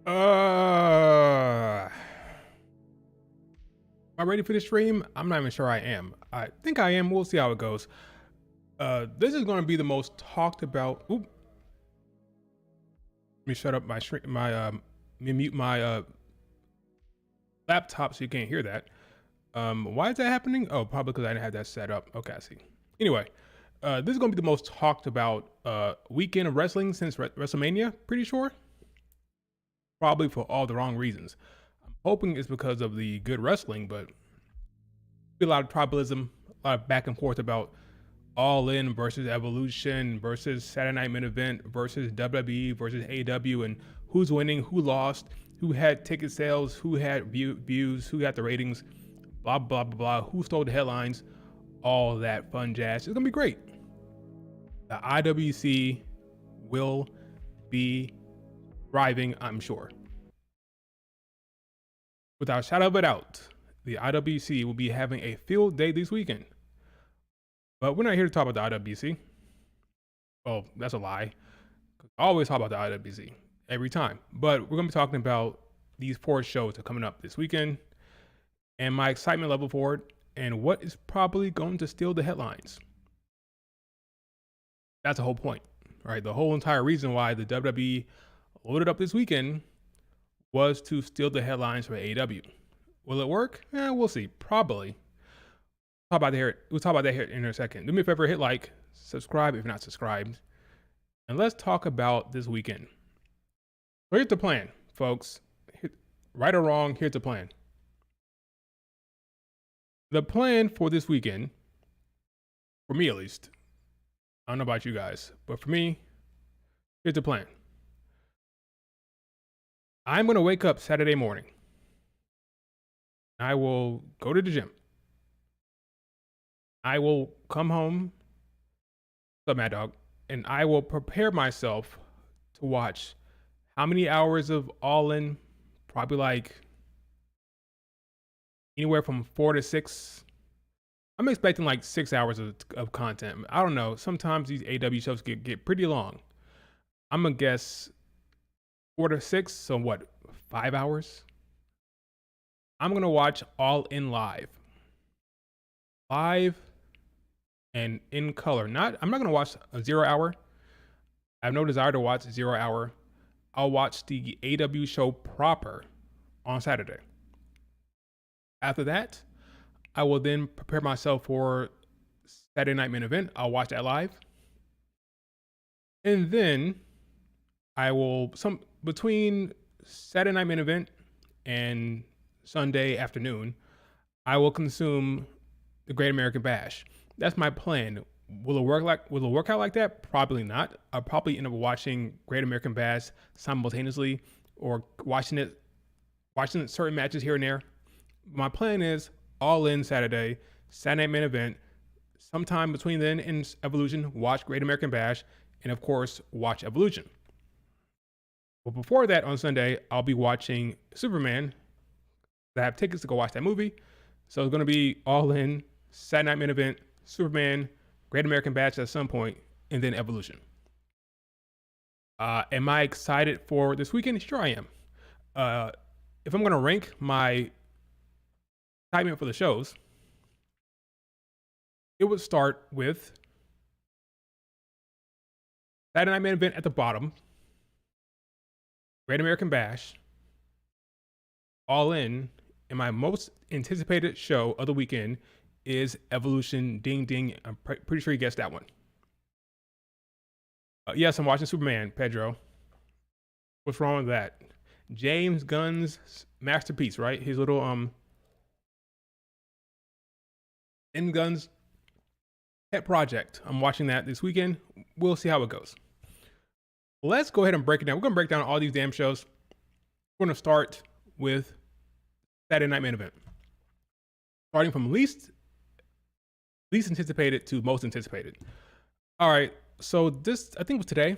Am I ready for the stream? I'm not even sure I am. I think I am. We'll see how it goes. This is going to be the most talked about. Oop. Let me shut up my stream. Let me mute my laptop so you can't hear that. Why is that happening? Oh, probably because I didn't have that set up. Okay, I see. Anyway, this is going to be the most talked about weekend of wrestling since WrestleMania. Pretty sure. Probably for all the wrong reasons. I'm hoping it's because of the good wrestling, but a lot of tribalism, a lot of back and forth about All In versus Evolution versus Saturday Night Main Event versus WWE versus AEW, and who's winning, who lost, who had ticket sales, who had views, who got the ratings, blah, blah, blah, blah, who stole the headlines, all that fun jazz. It's going to be great. The IWC will be thriving, I'm sure. Without a shadow of a doubt, the IWC will be having a field day this weekend. But we're not here to talk about the IWC. Oh, that's a lie. I always talk about the IWC every time. But we're going to be talking about these 4 shows that are coming up this weekend and my excitement level for it and what is probably going to steal the headlines. That's the whole point, right? The whole entire reason why the WWE loaded up this weekend was to steal the headlines for AEW. Will it work? We'll see. Probably. We'll talk about that here in a second. Do me a favor, hit like, subscribe if you're not subscribed, and let's talk about this weekend. So here's the plan, folks. Right or wrong, here's the plan. The plan for this weekend, for me at least, I don't know about you guys, but for me, here's the plan. I'm going to wake up Saturday morning. I will go to the gym. I will come home, what's up, Mad Dog, and I will prepare myself to watch how many hours of All In? Probably like anywhere from 4 to 6. I'm expecting like 6 hours of content. I don't know. Sometimes these AEW shows get pretty long. I'm going to guess 4 to 6, so what, 5 hours? I'm going to watch All In live. Live and in color. I'm not going to watch a 0 hour. I have no desire to watch 0 hour. I'll watch the AEW show proper on Saturday. After that, I will then prepare myself for Saturday Night Main Event. I'll watch that live. And then I will, between Saturday Night Main Event and Sunday afternoon, I will consume the Great American Bash. That's my plan. Will it work out like that? Probably not. I'll probably end up watching Great American Bash simultaneously or watching certain matches here and there. My plan is All In Saturday, Saturday Night Main Event, sometime between then and Evolution, watch Great American Bash, and of course, watch Evolution. But before that, on Sunday, I'll be watching Superman. I have tickets to go watch that movie. So it's going to be All In, Saturday Night Main Event, Superman, Great American Bash at some point, and then Evolution. Am I excited for this weekend? Sure I am. If I'm going to rank my excitement for the shows, it would start with Saturday Night Main Event at the bottom, Great American Bash, All In, and my most anticipated show of the weekend is Evolution. Ding ding. I'm pretty sure you guessed that one. Yes, I'm watching Superman, Pedro. What's wrong with that? James Gunn's masterpiece, right? His little in Gunn's pet project. I'm watching that this weekend. We'll see how it goes. Let's go ahead and break it down. We're going to break down all these damn shows. We're going to start with Saturday Night Main Event. Starting from least anticipated to most anticipated. All right, so this, I think it was today,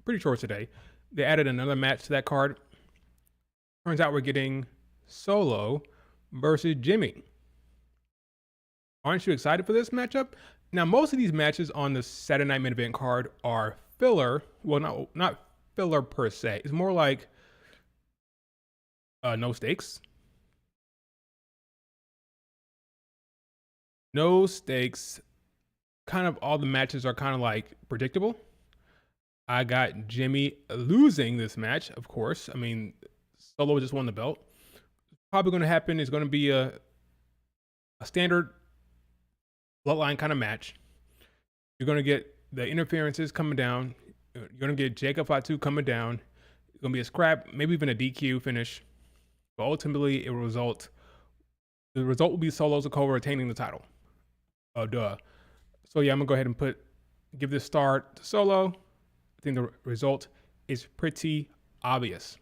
pretty sure it's today, they added another match to that card. Turns out we're getting Solo versus Jimmy. Aren't you excited for this matchup? Now, most of these matches on the Saturday Night Main Event card are filler. Well, not filler per se. It's more like No stakes. No stakes. Kind of all the matches are kind of like predictable. I got Jimmy losing this match, of course. I mean, Solo just won the belt. Probably going to happen is going to be a standard bloodline kind of match. You're going to get the interferences coming down. You're going to get Jacob Fatu coming down. It's going to be a scrap, maybe even a DQ finish. But ultimately, the result will be Solo Sikoa retaining the title. Oh, duh. So yeah, I'm going to go ahead and give this star to Solo. I think the result is pretty obvious.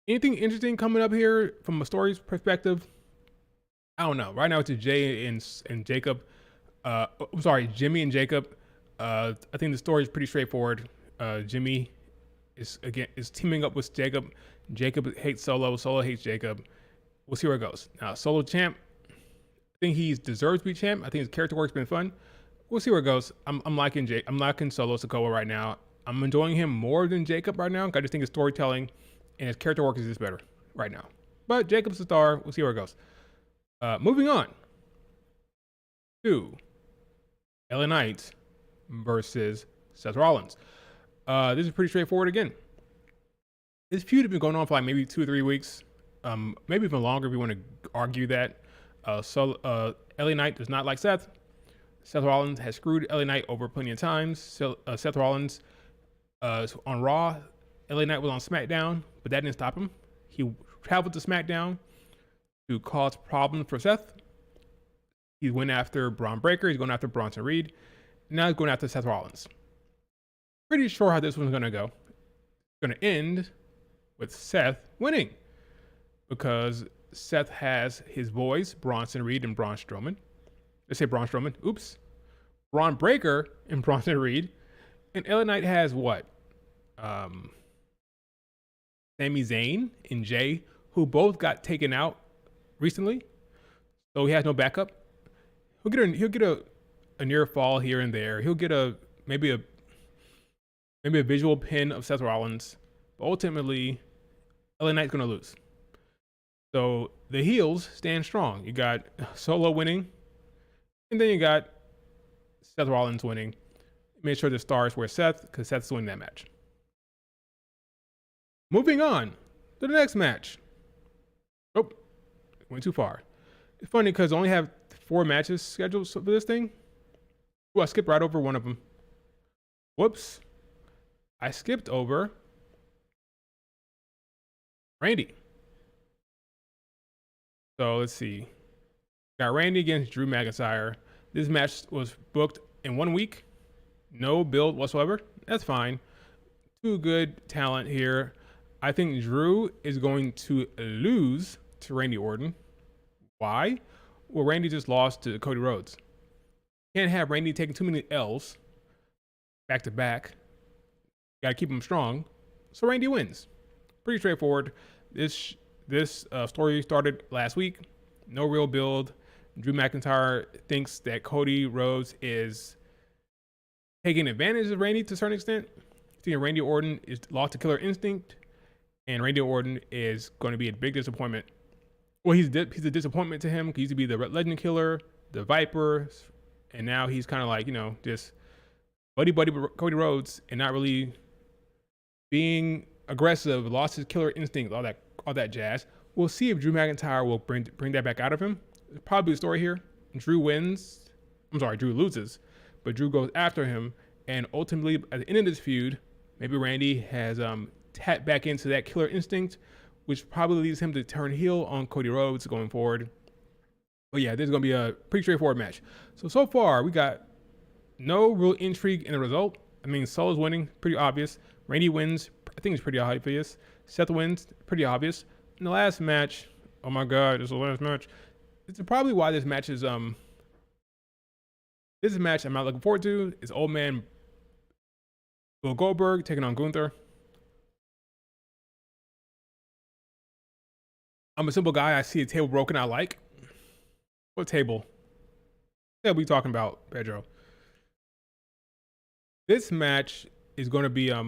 Anything interesting coming up here from a story's perspective? I don't know. Right now it's a Jay and Jacob. I'm sorry, Jimmy and Jacob. I think the story is pretty straightforward. Jimmy is teaming up with Jacob. Jacob hates Solo. Solo hates Jacob. We'll see where it goes. Now, Solo champ. I think he deserves to be champ. I think his character work's been fun. We'll see where it goes. I'm liking Solo Sikoa right now. I'm enjoying him more than Jacob right now. I just think his storytelling and his character work is just better right now. But Jacob's the star. We'll see where it goes. Moving on to LA Knight versus Seth Rollins. This is pretty straightforward again. This feud has been going on for like maybe 2 or 3 weeks, maybe even longer if you want to argue that. LA Knight does not like Seth. Seth Rollins has screwed LA Knight over plenty of times. So, Seth Rollins on Raw, LA Knight was on SmackDown, but that didn't stop him. He traveled to SmackDown to cause problems for Seth. He went after Braun Breaker. He's going after Bronson Reed. Now he's going after Seth Rollins. Pretty sure how this one's going to go. It's going to end with Seth winning because Seth has his boys, Bronson Reed and Braun Strowman. Let's say Braun Strowman. Oops. Braun Breaker and Bronson Reed. And LA Knight has what? Sami Zayn and Jay, who both got taken out recently. So he has no backup. He'll get a near fall here and there. He'll get maybe a visual pin of Seth Rollins. But ultimately, LA Knight's gonna lose. So the heels stand strong. You got Solo winning, and then you got Seth Rollins winning. Make sure the stars were Seth, because Seth's winning that match. Moving on to the next match. Oh, went too far. It's funny because I only have 4 matches scheduled for this thing. Oh, I skipped right over one of them. Whoops. I skipped over Randy. So let's see. Got Randy against Drew McIntyre. This match was booked in 1 week. No build whatsoever. That's fine. 2 good talent here. I think Drew is going to lose to Randy Orton. Why? Well, Randy just lost to Cody Rhodes. Can't have Randy taking too many L's back to back. Got to keep him strong. So Randy wins. Pretty straightforward. This story started last week. No real build. Drew McIntyre thinks that Cody Rhodes is taking advantage of Randy to a certain extent. Thinking Randy Orton is lost to killer instinct, and Randy Orton is going to be a big disappointment. Well, he's a disappointment to him. He used to be the Legend Killer, the Viper, and now he's kind of like, just buddy with Cody Rhodes and not really being aggressive, lost his killer instinct, all that jazz. We'll see if Drew McIntyre will bring that back out of him. There's probably a story here. Drew loses, but Drew goes after him, and ultimately at the end of this feud, maybe Randy has tapped back into that killer instinct, which probably leads him to turn heel on Cody Rhodes going forward. But yeah, this is going to be a pretty straightforward match. So far, we got no real intrigue in the result. I mean, Solo's winning, pretty obvious. Randy wins, I think it's pretty obvious. Seth wins, pretty obvious. In the last match, oh my God, this is the last match. It's probably why this match is I'm not looking forward to. It's old man Bill Goldberg taking on Gunther. I'm a simple guy. I see a table broken. I like. What table? What are we talking about, Pedro? This match is going to be a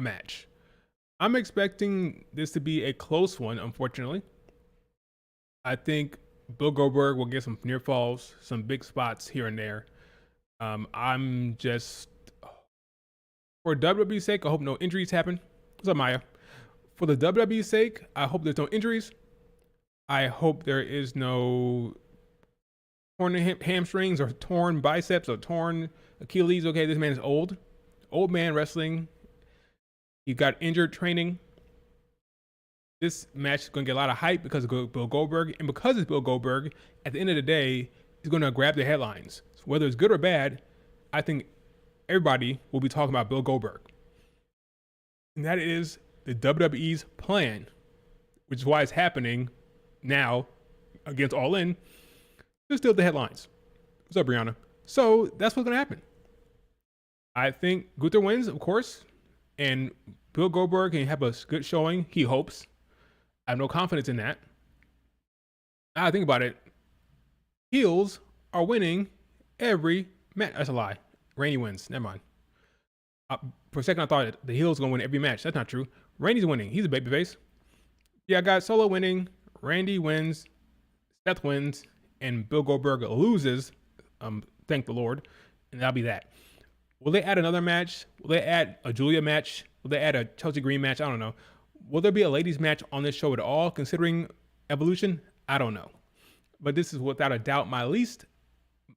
match. I'm expecting this to be a close one, unfortunately. I think Bill Goldberg will get some near falls, some big spots here and there. I'm just, for WWE's sake, I hope no injuries happen. What's up, Maya? For the WWE's sake, I hope there's no injuries. I hope there is no torn hamstrings or torn biceps or torn Achilles. Okay, this man is old. Old man wrestling. He got injured training. This match is going to get a lot of hype because of Bill Goldberg. And because it's Bill Goldberg, at the end of the day, he's going to grab the headlines. So whether it's good or bad, I think everybody will be talking about Bill Goldberg. And that is the WWE's plan, which is why it's happening now against All In, to steal the headlines. What's up, Brianna? So that's what's going to happen. I think Gunther wins, of course, and Bill Goldberg can have a good showing, he hopes. I have no confidence in that. Now I think about it. Heels are winning every match. That's a lie. Randy wins. Never mind. For a second, I thought the heels going to win every match. That's not true. Randy's winning. He's a babyface. Yeah, I got Solo winning. Randy wins. Seth wins. And Bill Goldberg loses. Thank the Lord. And that'll be that. Will they add another match? Will they add a Julia match? Will they add a Chelsea Green match? I don't know. Will there be a ladies match on this show at all, considering Evolution? I don't know. But this is without a doubt my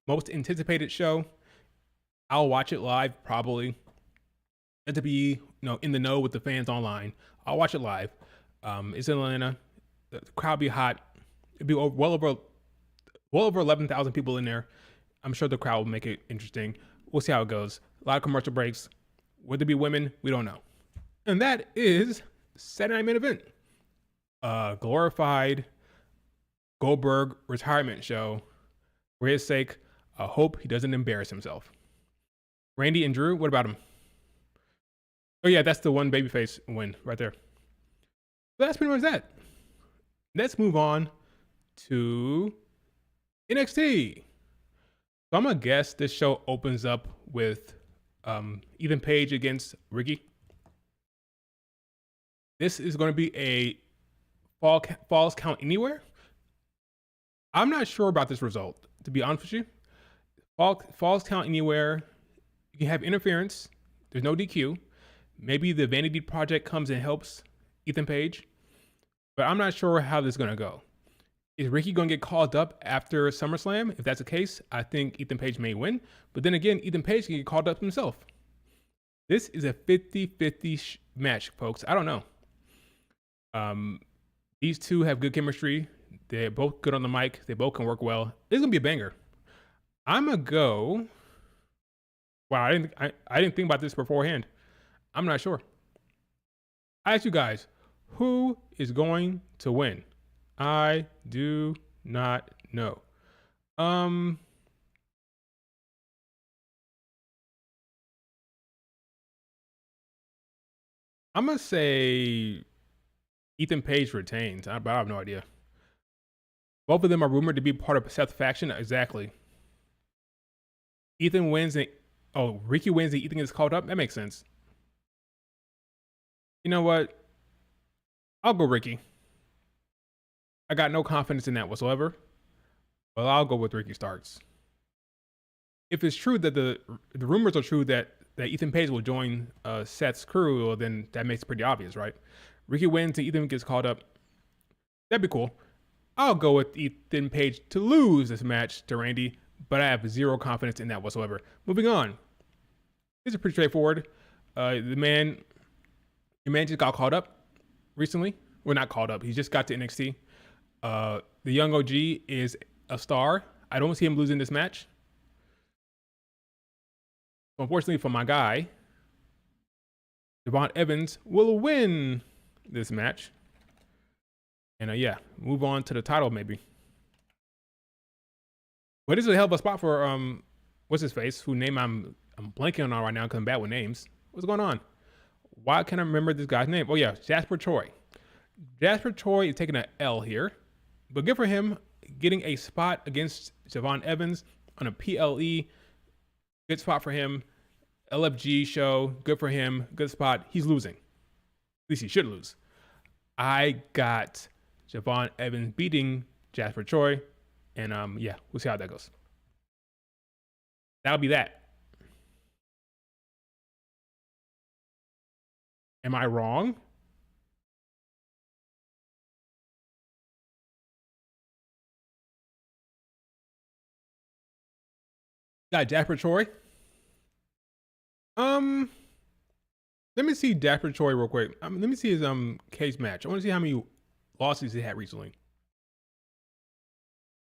most anticipated show. I'll watch it live, probably. And to be, in the know with the fans online, I'll watch it live. It's in Atlanta. The crowd be hot. It'd be well over 11,000 people in there. I'm sure the crowd will make it interesting. We'll see how it goes. A lot of commercial breaks. Would there be women? We don't know. And that is Saturday Night Main Event. Glorified Goldberg retirement show. For his sake, I hope he doesn't embarrass himself. Randy and Drew, what about him? Oh yeah, that's the one babyface win right there. So that's pretty much that. Let's move on to NXT. So I'm gonna guess this show opens up with Ethan Page against Ricky. This is going to be a Falls Count Anywhere. I'm not sure about this result, to be honest with you. Falls Count Anywhere. You can have interference. There's no DQ. Maybe the Vanity Project comes and helps Ethan Page. But I'm not sure how this is going to go. Is Ricky going to get called up after SummerSlam? If that's the case, I think Ethan Page may win. But then again, Ethan Page can get called up himself. This is a 50-50 match, folks. I don't know. These two have good chemistry. They're both good on the mic. They both can work well. It's going to be a banger. I'm going to go... Wow, I didn't think about this beforehand. I'm not sure. I ask you guys, who is going to win? I do not know. I'm gonna say Ethan Page retains, but I have no idea. Both of them are rumored to be part of Seth's faction. Exactly. Ethan wins and Ricky wins and Ethan gets called up. That makes sense. You know what? I'll go Ricky. I got no confidence in that whatsoever. But I'll go with Ricky Starks. If it's true that the rumors are true that Ethan Page will join Seth's crew, well, then that makes it pretty obvious, right? Ricky wins and Ethan gets called up. That'd be cool. I'll go with Ethan Page to lose this match to Randy, but I have zero confidence in that whatsoever. Moving on. This is pretty straightforward. The man just got called up recently. Well, not called up. He just got to NXT. The young OG is a star. I don't see him losing this match. So unfortunately for my guy, Devon Evans will win this match. And move on to the title maybe. But this is a hell of a spot for what's his face? Who name I'm blanking on right now because I'm bad with names. What's going on? Why can't I remember this guy's name? Oh yeah, Jasper Troy. Jasper Troy is taking an L here, but good for him getting a spot against Devon Evans on a PLE. Good spot for him. LFG show, good for him. Good spot. He's losing. least he should lose. I got Javon Evans beating Jasper Troy, and yeah, we'll see how that goes. That'll be that. Am I wrong? Got Jasper Troy. Um, Let me see Jasper Troy real quick. Let me see his cage match. I want to see how many losses he had recently.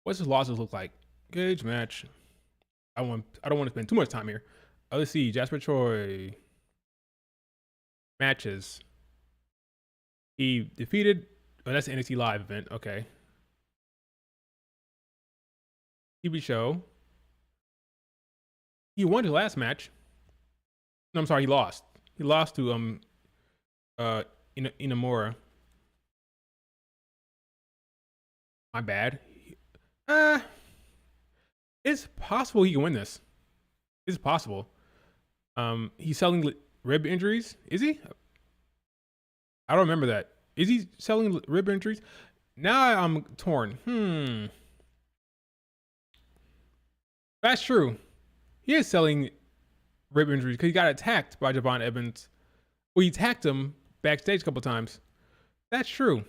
What's his losses look like? Cage match. I don't want to spend too much time here. Let's see Jasper Troy matches. He defeated. Oh, that's the NXT Live event. Okay. TV show. He won his last match. No, I'm sorry. He lost. He lost to Inamura. My bad. It's possible he can win this. It's possible. He's selling rib injuries. Is he? I don't remember that. Is he selling rib injuries? Now I'm torn. That's true. He is selling rib injuries because he got attacked by Javon Evans. Well, he attacked him backstage a couple times. That's true.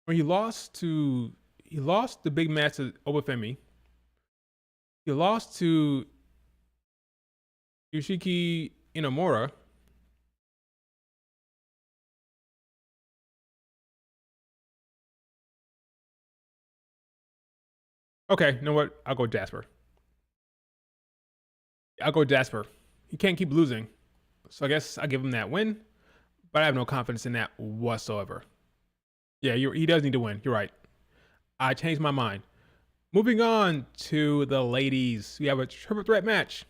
When he lost the big match to Obafemi. He lost to Yoshiki Inamura. Okay, you know what? I'll go Jasper. He can't keep losing. So I guess I give him that win. But I have no confidence in that whatsoever. Yeah, he does need to win. You're right. I changed my mind. Moving on to the ladies. We have a triple threat match.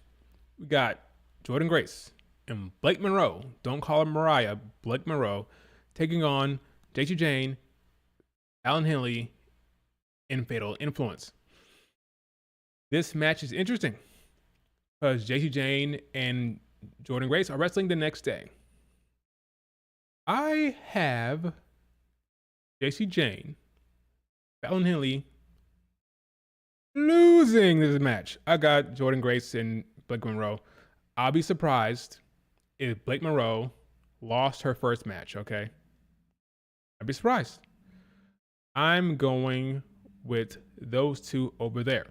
We got Jordan Grace and Blake Monroe. Don't call her Mariah. Blake Monroe taking on JC Jane, Alan Henley, and Fatal Influence. This match is interesting because JC Jane and Jordan Grace are wrestling the next day. I have JC Jane, Alan Henley losing this match. I got Jordan Grace and Blake Monroe. I'll be surprised if Blake Monroe lost her first match, okay? I'd be surprised. I'm going with those two over there.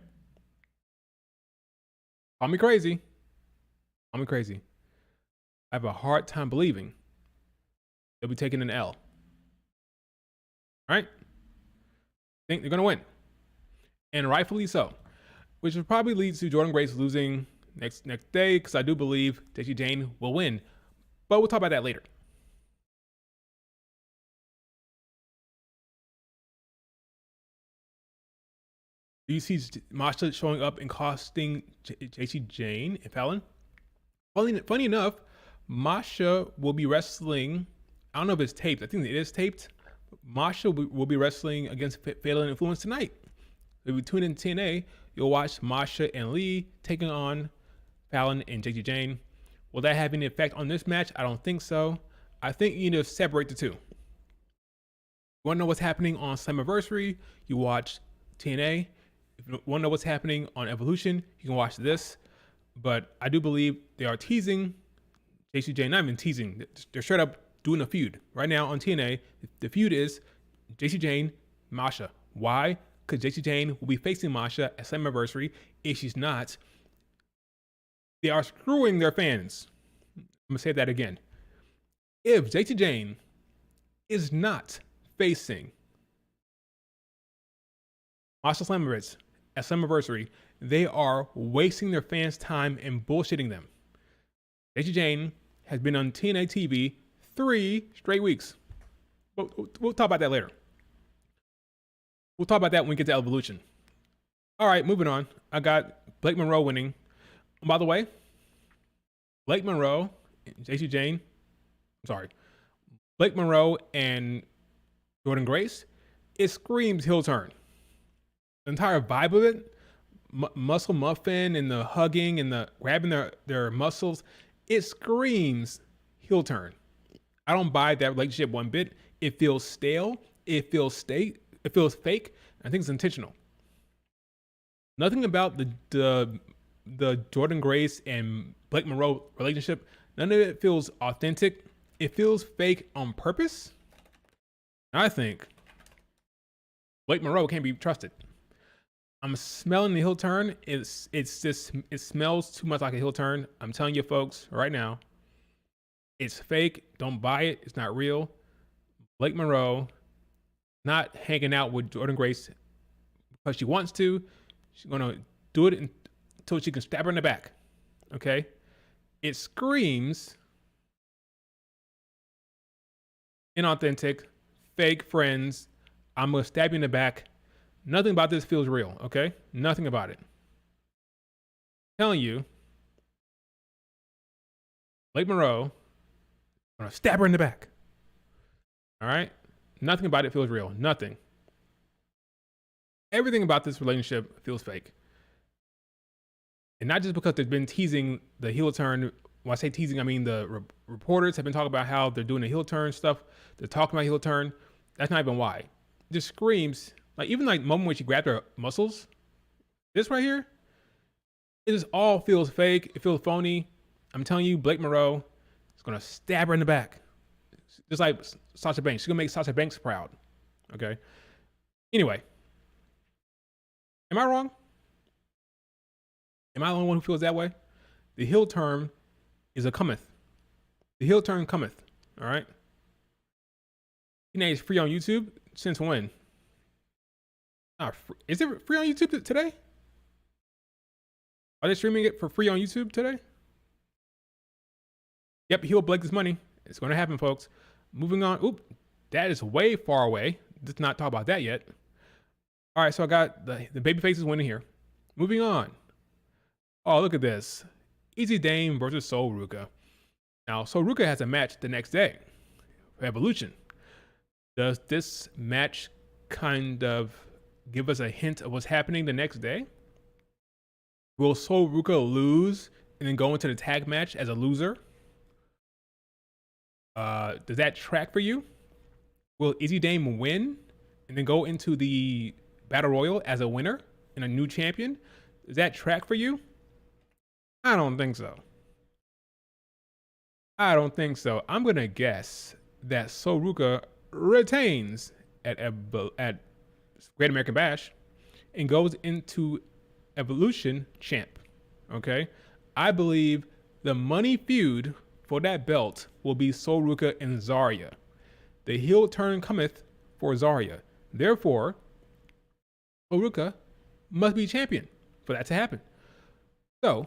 Call me crazy. I have a hard time believing they'll be taking an L. All right? I think they're going to win. And rightfully so. Which will probably lead to Jordan Grace losing next day, because I do believe JC Jane will win. But we'll talk about that later. Do you see Masha showing up and costing JC Jane and Fallon? Funny enough, Masha will be wrestling. I don't know if it's taped. I think it is taped. Masha will be wrestling against Fatal Influence tonight. If you tune in TNA, you'll watch Masha and Lee taking on Fallon and JC Jane. Will that have any effect on this match? I don't think so. I think you need to separate the two. You want to know what's happening on Slammiversary? You watch TNA. If you want to know what's happening on Evolution, you can watch this. But I do believe they are teasing JC Jane. Not even teasing. They're straight up doing a feud. Right now on TNA, the feud is JC Jane, Masha. Why? Because JC Jane will be facing Masha at Slammiversary. If she's not, they are screwing their fans. I'm going to say that again. If JC Jane is not facing Masha Slamovitz at Slammiversary, they are wasting their fans' time and bullshitting them. JC Jane has been on TNA TV 3 straight weeks. We'll talk about that later. We'll talk about that when we get to Evolution. All right, moving on. I got Blake Monroe winning. And by the way, Blake Monroe and Jordan Grace, it screams heel turn. The entire vibe of it, muscle muffin and the hugging and the grabbing their muscles, It screams heel turn. I don't buy that relationship one bit. It feels stale. It feels It feels fake. I think it's intentional. Nothing about the Jordan Grace and Blake Monroe relationship. None of it feels authentic. It feels fake on purpose. I think Blake Monroe can't be trusted. I'm smelling the heel turn. It smells too much like a heel turn. I'm telling you folks right now, it's fake. Don't buy it. It's not real. Blake Monroe not hanging out with Jordan Grace because she wants to. She's gonna do it until she can stab her in the back. Okay? It screams inauthentic, fake friends. I'm gonna stab you in the back. Nothing about this feels real, okay? Nothing about it. I'm telling you, Blake Monroe, I'm gonna stab her in the back. All right? Nothing about it feels real. Nothing. Everything about this relationship feels fake. And not just because they've been teasing the heel turn. When I say teasing, I mean the reporters have been talking about how they're doing the heel turn stuff. They're talking about heel turn. That's not even why. It just screams, like even like the moment when she grabbed her muscles, this right here, it just all feels fake. It feels phony. I'm telling you, Blake Monroe is going to stab her in the back. Just like Sasha Banks. She's going to make Sasha Banks proud. Okay? Anyway. Am I wrong? Am I the only one who feels that way? The heel turn is a cometh. The heel turn cometh. All right? TNA is free on YouTube. Since when? Is it free on YouTube today? Are they streaming it for free on YouTube today? Yep, he'll Blake this money. It's going to happen, folks. Moving on. Oop, that is way far away. Let's not talk about that yet. All right, so I got the baby faces winning here. Moving on. Oh, look at this. Easy Dame versus Sol Ruka. Now, Sol Ruka has a match the next day for Evolution. Does this match kind of give us a hint of what's happening the next day? Will Sol Ruka lose and then go into the tag match as a loser? Does that track for you? Will Easy Dame win and then go into the Battle Royal as a winner and a new champion? Does that track for you? I don't think so. I don't think so. I'm going to guess that Sol Ruka retains at Great American Bash and goes into Evolution champ. Okay? I believe the money feud for that belt will be Sol Ruka and Zarya. The heel turn cometh for Zarya. Therefore, Sol Ruka must be champion for that to happen. So,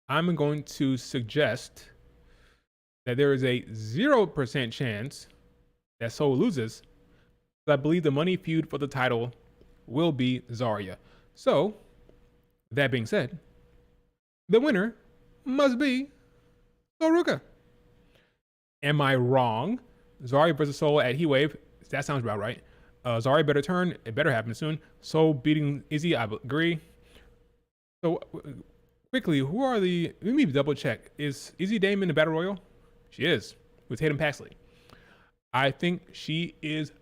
I'm going to suggest that there is a 0% chance that Sol loses. I believe the money feud for the title will be Zarya. So, that being said, the winner must be Sol Ruka. Am I wrong? Zarya versus Sol at Heat Wave. That sounds about right. Zarya better turn. It better happen soon. Sol beating Izzy. I agree. So, quickly, who are the... Let me double check. Is Izzy Dame in the Battle Royal? She is. With Tatum Paxley. I think she is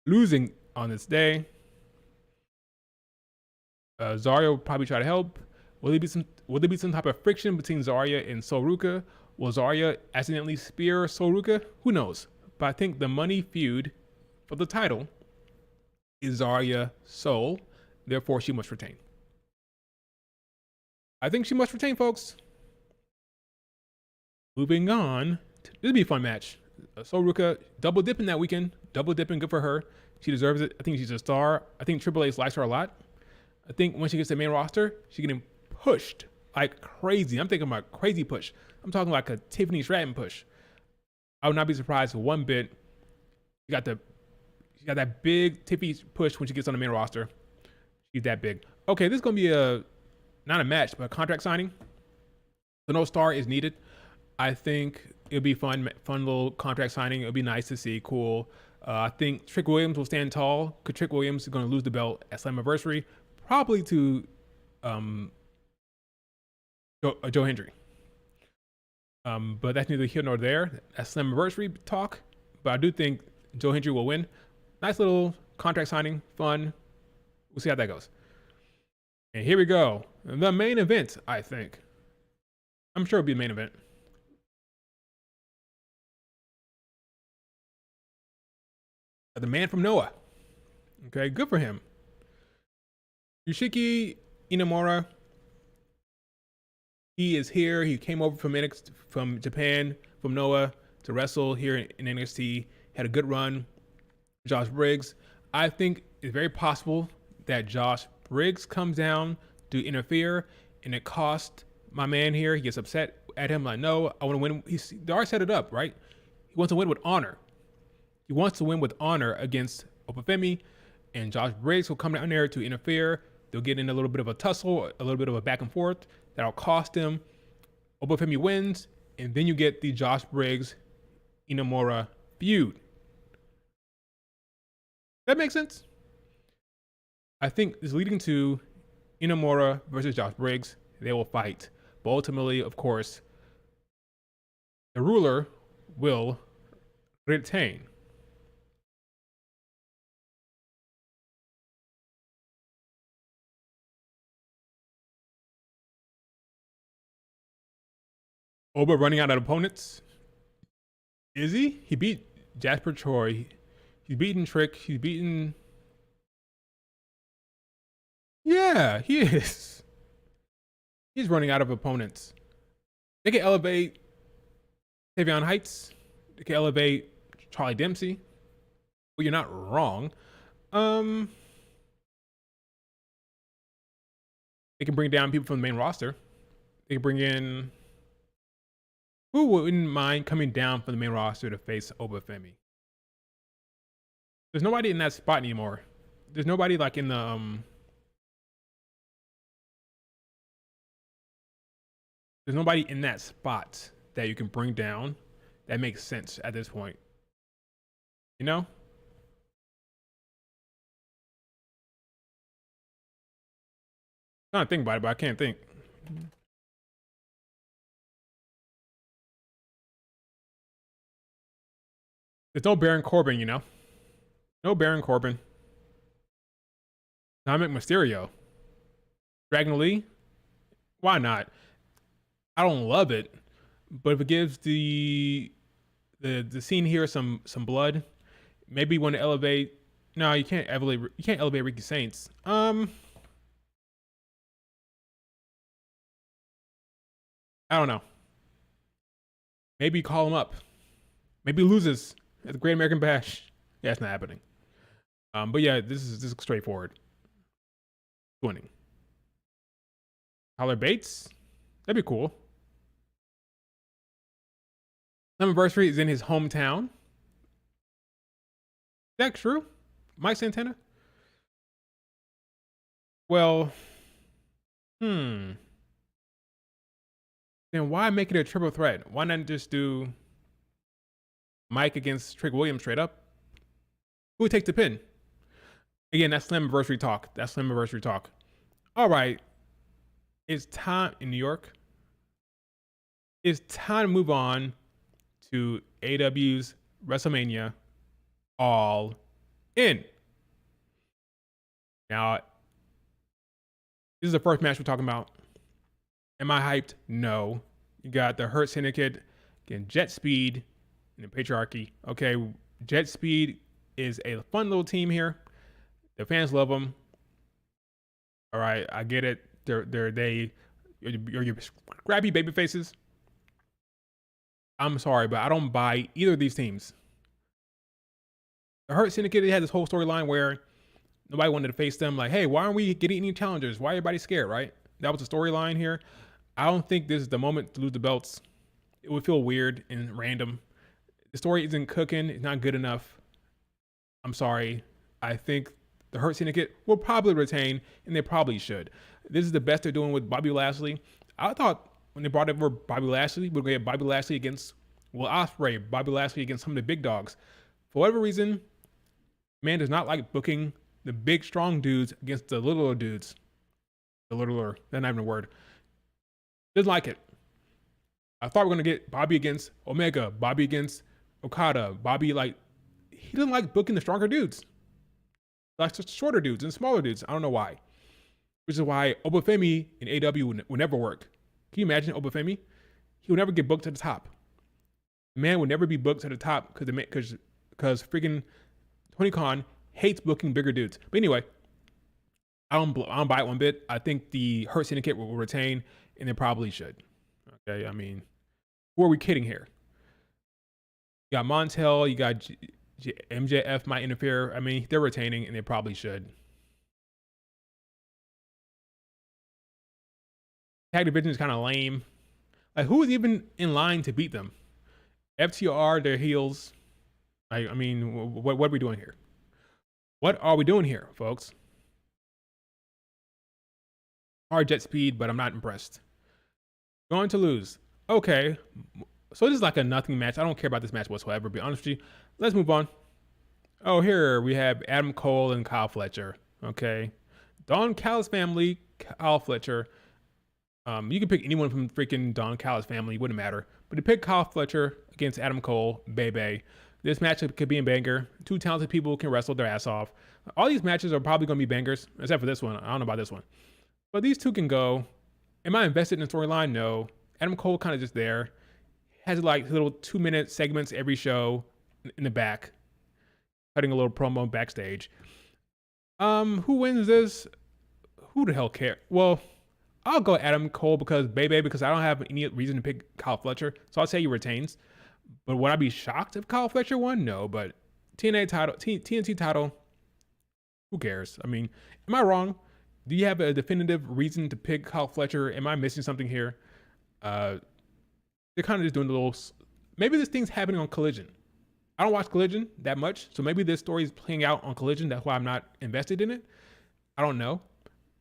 losing on this day. Zarya will probably try to help. Will there be some type of friction between Zarya and Sol Ruka? Will Zarya accidentally spear Sol Ruka? Who knows? But I think the money feud for the title is Zarya Sol. Therefore, she must retain. I think she must retain, folks. Moving on. This will be a fun match. Sol Ruka double dipping that weekend. Double dipping, good for her. She deserves it. I think she's a star. I think Triple H likes her a lot. I think when she gets to the main roster, she's getting pushed like crazy. I'm thinking about crazy push. I'm talking like a Tiffany Stratton push. I would not be surprised one bit. She got that big Tiffany push when she gets on the main roster. She's that big. Okay, this is gonna be not a match, but a contract signing. So no star is needed. I think it'll be fun little contract signing. It'll be nice to see, cool. I think Trick Williams will stand tall because Trick Williams is going to lose the belt at Slammiversary, probably to Joe Hendry. But that's neither here nor there. That's Slammiversary talk. But I do think Joe Hendry will win. Nice little contract signing, fun. We'll see how that goes. And here we go. The main event, I think. I'm sure it'll be the main event. The man from Noah. Okay, good for him. Yushiki Inamura. He is here. He came over from Japan, from Noah, to wrestle here in NXT. Had a good run. Josh Briggs. I think it's very possible that Josh Briggs comes down to interfere, and it costs my man here. He gets upset at him, like, no, I want to win. They already set it up, right? He wants to win with honor. He wants to win with honor against Obafemi, and Josh Briggs will come down there to interfere. They'll get in a little bit of a tussle, a little bit of a back and forth. That'll cost him. Obafemi wins, and then you get the Josh Briggs Inamura feud. That makes sense? I think it's leading to Inamura versus Josh Briggs. They will fight. But ultimately, of course, the ruler will retain. Oba running out of opponents. Is he? He beat Jasper Troy. He's beaten Trick. He's beaten. Yeah, he is. He's running out of opponents. They can elevate Tavion Heights. They can elevate Charlie Dempsey. Well, you're not wrong. They can bring down people from the main roster. They can bring in. Who wouldn't mind coming down from the main roster to face Obafemi? There's nobody in that spot anymore. There's nobody like in the There's nobody in that spot that you can bring down that makes sense at this point. You know? I'm trying to think about it, but I can't think. There's no Baron Corbin, you know? No Baron Corbin. Dominic Mysterio. Dragon Lee? Why not? I don't love it, but if it gives the scene here some blood, maybe want to elevate. No, you can't elevate Ricky Saints. I don't know. Maybe call him up. Maybe he loses at the Great American Bash. Yeah, it's not happening. But yeah, this is straightforward. Winning. Tyler Bates? That'd be cool. Anniversary is in his hometown. Is that true? Mike Santana? Well, then why make it a triple threat? Why not just do Mike against Trick Williams straight up? Who would take the pin? Again, that's Slammiversary talk. That's Slammiversary talk. All right. It's time in New York. It's time to move on to AEW's WrestleMania All In. Now, this is the first match we're talking about. Am I hyped? No. You got the Hurt Syndicate against Jet Speed and the Patriarchy. Okay, Jet Speed is a fun little team here. The fans love them. All right, I get it. You're your scrappy baby faces. I'm sorry, but I don't buy either of these teams. The Hurt Syndicate, they had this whole storyline where nobody wanted to face them. Like, hey, why aren't we getting any challengers? Why everybody scared, right? That was the storyline here. I don't think this is the moment to lose the belts. It would feel weird and random. The story isn't cooking. It's not good enough. I'm sorry. I think the Hurt Syndicate will probably retain, and they probably should. This is the best they're doing with Bobby Lashley. I thought when they brought over Bobby Lashley, we're going to get Bobby Lashley against Will Ospreay, Bobby Lashley against some of the big dogs. For whatever reason, man does not like booking the big, strong dudes against the littler dudes. The littler, that's not even a word. Doesn't like it. I thought we were gonna get Bobby against Omega, Bobby against Okada, Bobby like he doesn't like booking the stronger dudes, like shorter dudes and smaller dudes. I don't know why. Which is why Obafemi in AEW would never work. Can you imagine Obafemi? He would never get booked to the top. Man would never be booked to the top because freaking Tony Khan hates booking bigger dudes. But anyway, I don't buy it one bit. I think the Hurt Syndicate will retain, and they probably should. Okay, I mean, who are we kidding here? You got Montel, you got MJF might interfere. I mean, they're retaining, and they probably should. Tag division is kind of lame. Like, who is even in line to beat them? FTR, their heels. I mean, what are we doing here? What are we doing here, folks? Hard jet speed, but I'm not impressed. Going to lose. Okay. So this is like a nothing match. I don't care about this match whatsoever, to be honest with you. Let's move on. Oh, here we have Adam Cole and Kyle Fletcher. Okay. Don Callis family, Kyle Fletcher. You can pick anyone from freaking Don Callis family, wouldn't matter. But to pick Kyle Fletcher against Adam Cole, baby. This match could be a banger. Two talented people can wrestle their ass off. All these matches are probably going to be bangers, except for this one. I don't know about this one. But these two can go. Am I invested in the storyline? No. Adam Cole kind of just there. Has like little 2-minute segments every show in the back. Cutting a little promo backstage. Who wins this? Who the hell cares? Well, I'll go Adam Cole because I don't have any reason to pick Kyle Fletcher. So I'll say he retains. But would I be shocked if Kyle Fletcher won? No, but TNT title, who cares? I mean, am I wrong? Do you have a definitive reason to pick Kyle Fletcher? Am I missing something here? They're kind of just doing a little, maybe this thing's happening on Collision. I don't watch Collision that much, so maybe this story is playing out on Collision. That's why I'm not invested in it. I don't know.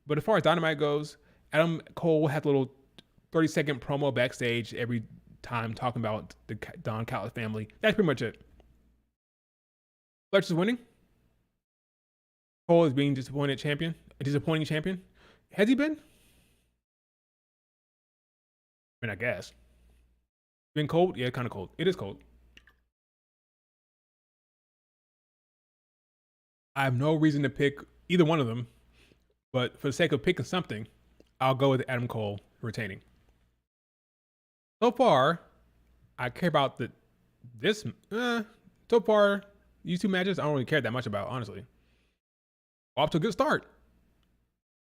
But as far as Dynamite goes, Adam Cole had a little 30-second promo backstage every time talking about the Don Callis family. That's pretty much it. Fletcher's winning. Cole is being a disappointing champion. Has he been? I mean, I guess. Been cold? Yeah, kind of cold. It is cold. I have no reason to pick either one of them, but for the sake of picking something, I'll go with Adam Cole retaining. So far, I care about so far, these two matches, I don't really care that much about, honestly. Off to a good start.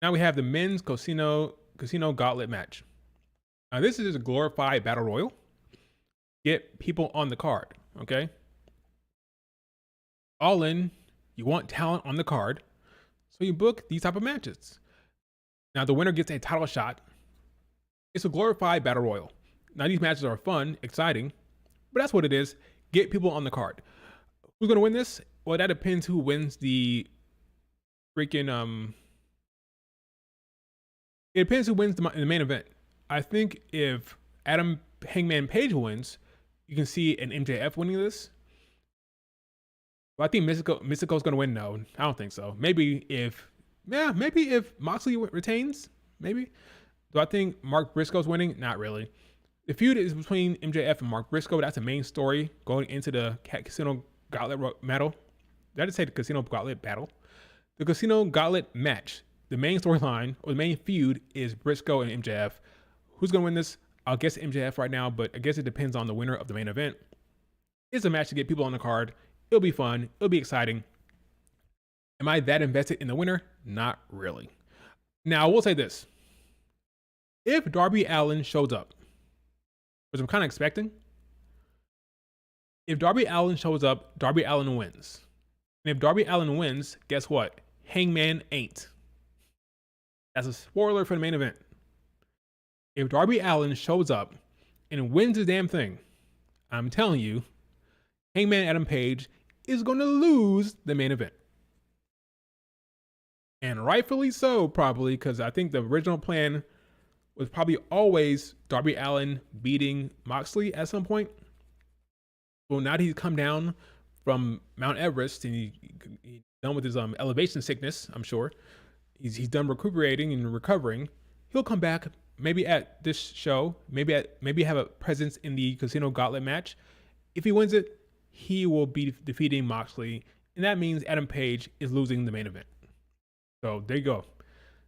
Now we have the men's Casino Gauntlet match. Now this is a glorified battle royal. Get people on the card, okay? All in, you want talent on the card, so you book these type of matches. Now the winner gets a title shot. It's a glorified battle royal. Now these matches are fun, exciting, but that's what it is. Get people on the card. Who's gonna win this? Well, that depends who wins the freaking It depends who wins the main event. I think if Adam Hangman Page wins, you can see an MJF winning this. Well, I think Mystico's gonna win. No, I don't think so. Maybe if Moxley retains, maybe. Do I think Mark Briscoe's winning? Not really. The feud is between MJF and Mark Briscoe. That's the main story going into the Casino Gauntlet battle. Did I just say the Casino Gauntlet battle? The Casino Gauntlet match. The main storyline or the main feud is Briscoe and MJF. Who's going to win this? I'll guess MJF right now, but I guess it depends on the winner of the main event. It's a match to get people on the card. It'll be fun. It'll be exciting. Am I that invested in the winner? Not really. Now, I will say this. If Darby Allin shows up, which I'm kind of expecting, if Darby Allin shows up, Darby Allin wins. And if Darby Allin wins, guess what? Hangman ain't. That's a spoiler for the main event. If Darby Allin shows up and wins the damn thing, I'm telling you, Hangman Adam Page is going to lose the main event. And rightfully so, probably, because I think the original plan was probably always Darby Allin beating Moxley at some point. Well, now that he's come down from Mount Everest and he's done with his elevation sickness, I'm sure. He's done recuperating and recovering. He'll come back maybe at this show, maybe have a presence in the Casino Gauntlet match. If he wins it, he will be defeating Moxley, and that means Adam Page is losing the main event. So there you go.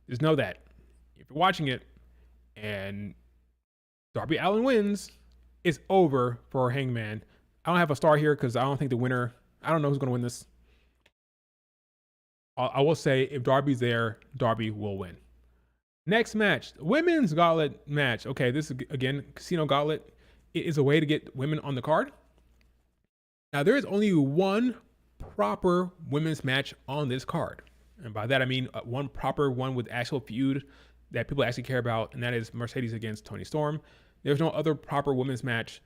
Just know that if you're watching it and Darby Allin wins, it's over for Hangman. I don't have a star here because I don't think the winner, I don't know who's going to win this. I will say if Darby's there, Darby will win. Next match, women's gauntlet match. Okay, this is, again, Casino Gauntlet. It is a way to get women on the card. Now, there is only one proper women's match on this card. And by that, I mean one proper one with actual feud that people actually care about, and that is Mercedes against Toni Storm. There's no other proper women's match.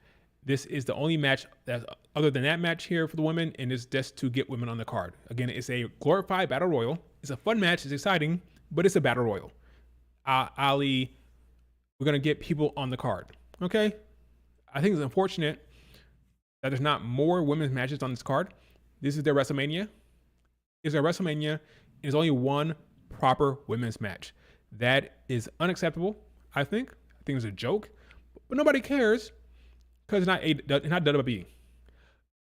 This is the only match that's other than that match here for the women, and it's just to get women on the card. Again, it's a glorified battle royal. It's a fun match. It's exciting, but it's a battle royal. Ali, we're going to get people on the card. Okay? I think it's unfortunate that there's not more women's matches on this card. This is their WrestleMania. It's their WrestleMania, and there's only one proper women's match. That is unacceptable, I think. I think it's a joke, but nobody cares because it's not WWE.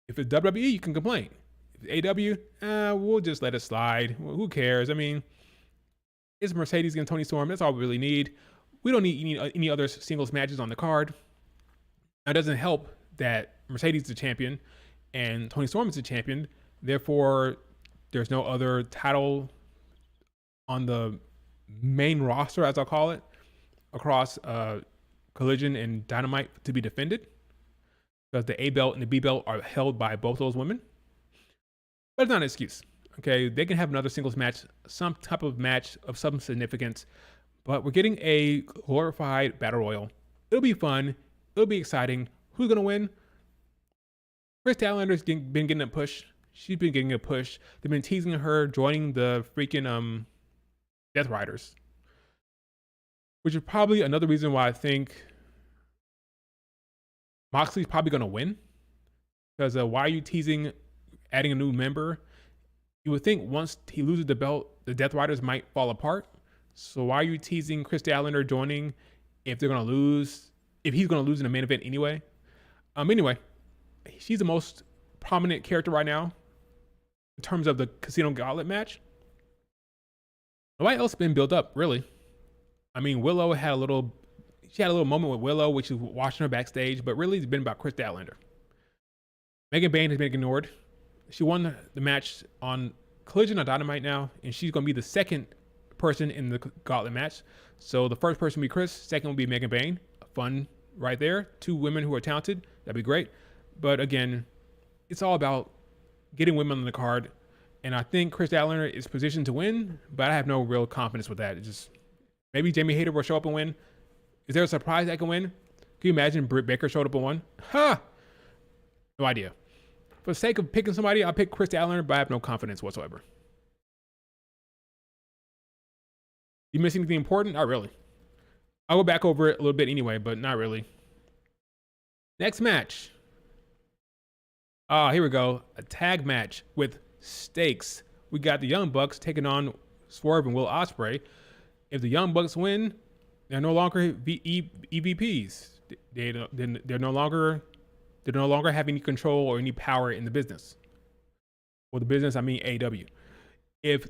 If it's WWE, you can complain. If it's AEW, we'll just let it slide. Well, who cares? I mean, it's Mercedes against Toni Storm. That's all we really need. We don't need any other singles matches on the card. Now, it doesn't help that Mercedes is the champion and Toni Storm is the champion. Therefore, there's no other title on the main roster, as I'll call it, across Collision and Dynamite to be defended, because the A belt and the B belt are held by both those women. But it's not an excuse. Okay, they can have another singles match, some type of match of some significance, but we're getting a glorified battle royal. It'll be fun. It'll be exciting. Who's gonna win? Chris Statlander's been getting a push. She's been getting a push. They've been teasing her joining the freaking Death Riders, which is probably another reason why I think Moxley's probably going to win. Because why are you teasing adding a new member? You would think once he loses the belt, the Death Riders might fall apart. So why are you teasing Chris Statlander joining if they're going to lose, if he's going to lose in the main event anyway? Anyway, she's the most prominent character right now in terms of the Casino Gauntlet match. Nobody else been built up, really. I mean, Willow had a little moment with Willow, which is watching her backstage, but really it's been about Chris Statlander. Megan Bayne has been ignored. She won the match on Collision on Dynamite now, and she's going to be the second person in the Gauntlet match. So the first person will be Chris, second will be Megan Bayne. Fun right there. Two women who are talented. That'd be great. But again, it's all about getting women on the card. And I think Chris Statlander is positioned to win, but I have no real confidence with that. It's just maybe Jamie Hayter will show up and win. Is there a surprise that can win? Can you imagine Britt Baker showed up and won? Ha! No idea. For the sake of picking somebody, I'll pick Chris Statlander, but I have no confidence whatsoever. You miss anything important? Not really. I'll go back over it a little bit anyway, but not really. Next match. Here we go. A tag match with stakes. We got the Young Bucks taking on Swerve and Will Ospreay. If the Young Bucks win, they're no longer EVPs. They're no longer have any control or any power in the business. Well, the business, I mean AEW. If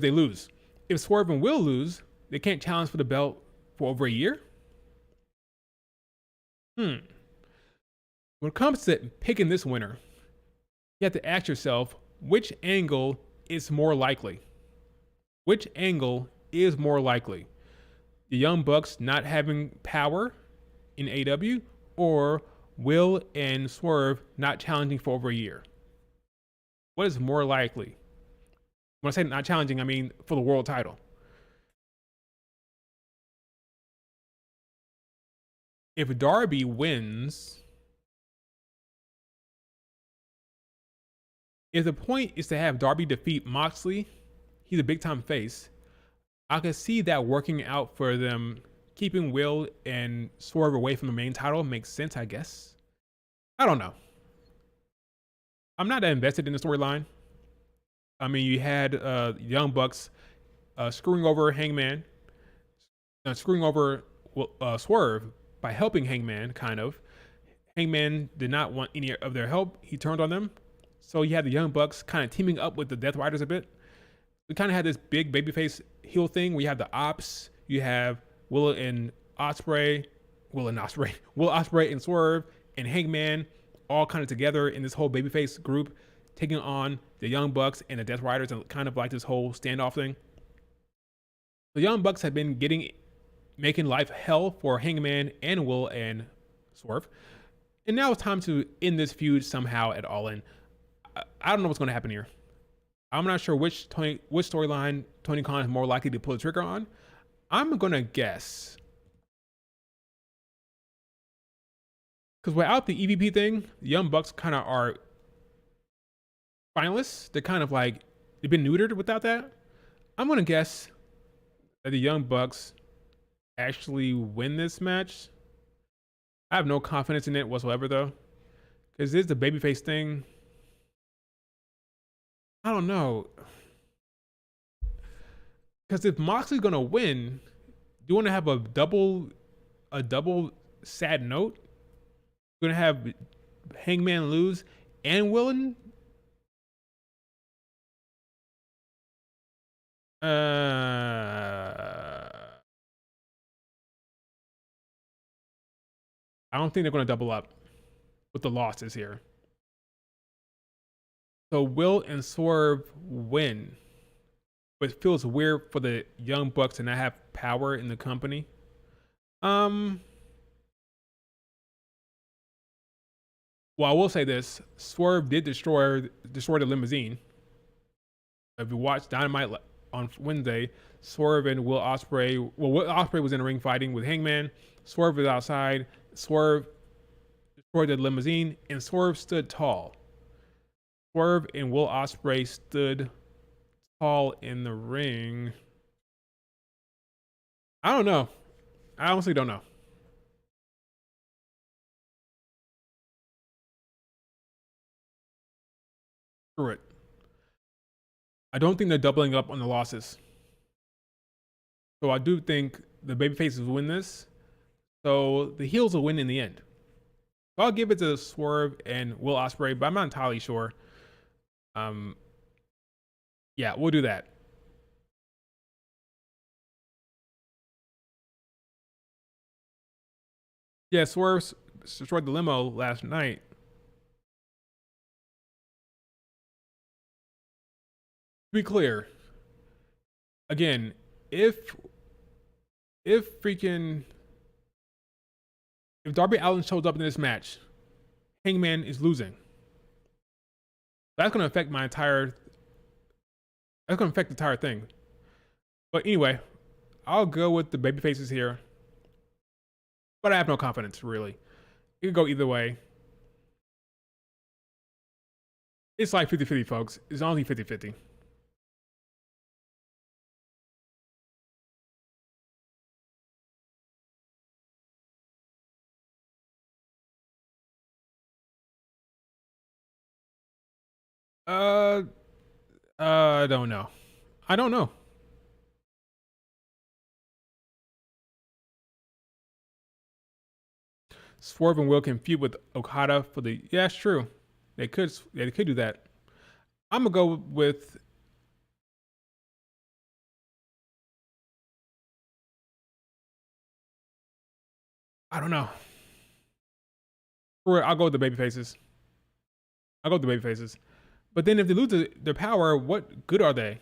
they lose, if Swerve and Will lose, they can't challenge for the belt for over a year. When it comes to picking this winner, you have to ask yourself, which angle is more likely? Which angle is more likely? The Young Bucks not having power in AEW, or Will and Swerve not challenging for over a year? What is more likely? When I say not challenging, I mean for the world title. If Darby wins, if the point is to have Darby defeat Moxley, he's a big time face. I can see that working out for them. Keeping Will and Swerve away from the main title makes sense, I guess. I don't know. I'm not that invested in the storyline. I mean, you had Young Bucks screwing over Hangman, screwing over Swerve by helping Hangman, kind of. Hangman did not want any of their help. He turned on them. So you had the Young Bucks kind of teaming up with the Death Riders a bit. We kind of had this big babyface heel thing where you have the Ops, you have Will and Ospreay, Will Ospreay and Swerve and Hangman all kind of together in this whole babyface group, taking on the Young Bucks and the Death Riders and kind of like this whole standoff thing. The Young Bucks have been making life hell for Hangman and Will and Swerve. And now it's time to end this feud somehow at All In. I don't know what's going to happen here. I'm not sure which storyline Tony Khan is more likely to pull the trigger on. I'm going to guess, because without the EVP thing, the Young Bucks kind of are finalists. They're kind of like, they've been neutered without that. I'm going to guess that the Young Bucks actually win this match. I have no confidence in it whatsoever, though, because this is the babyface thing. I don't know. Because if Moxley's gonna win, do you want to have a double sad note? You're gonna have Hangman lose and Willen? I don't think they're gonna double up with the losses here. So Will and Swerve win, but it feels weird for the Young Bucks to not have power in the company. Well, I will say this: Swerve did destroy the limousine. If you watch Dynamite on Wednesday, Swerve and Will Ospreay. Well, Will Ospreay was in the ring fighting with Hangman. Swerve was outside. Swerve destroyed the limousine, and Swerve stood tall. Swerve and Will Ospreay stood tall in the ring. I don't know. I honestly don't know. Screw it. I don't think they're doubling up on the losses. So I do think the babyfaces win this. So the heels will win in the end. So I'll give it to Swerve and Will Ospreay, but I'm not entirely sure. Yeah, we'll do that. Yeah, Swerve destroyed the limo last night. To be clear, again, if Darby Allin shows up in this match, Hangman is losing. That's gonna affect the entire thing. But anyway, I'll go with the babyfaces here. But I have no confidence, really. It could go either way. It's like 50-50, folks. It's only 50-50. I don't know. I don't know. Swerve and Will can feud with Okada for the. Yeah, it's true. They could do that. I'm gonna go with. I don't know. I'll go with the babyfaces. But then if they lose their power, what good are they?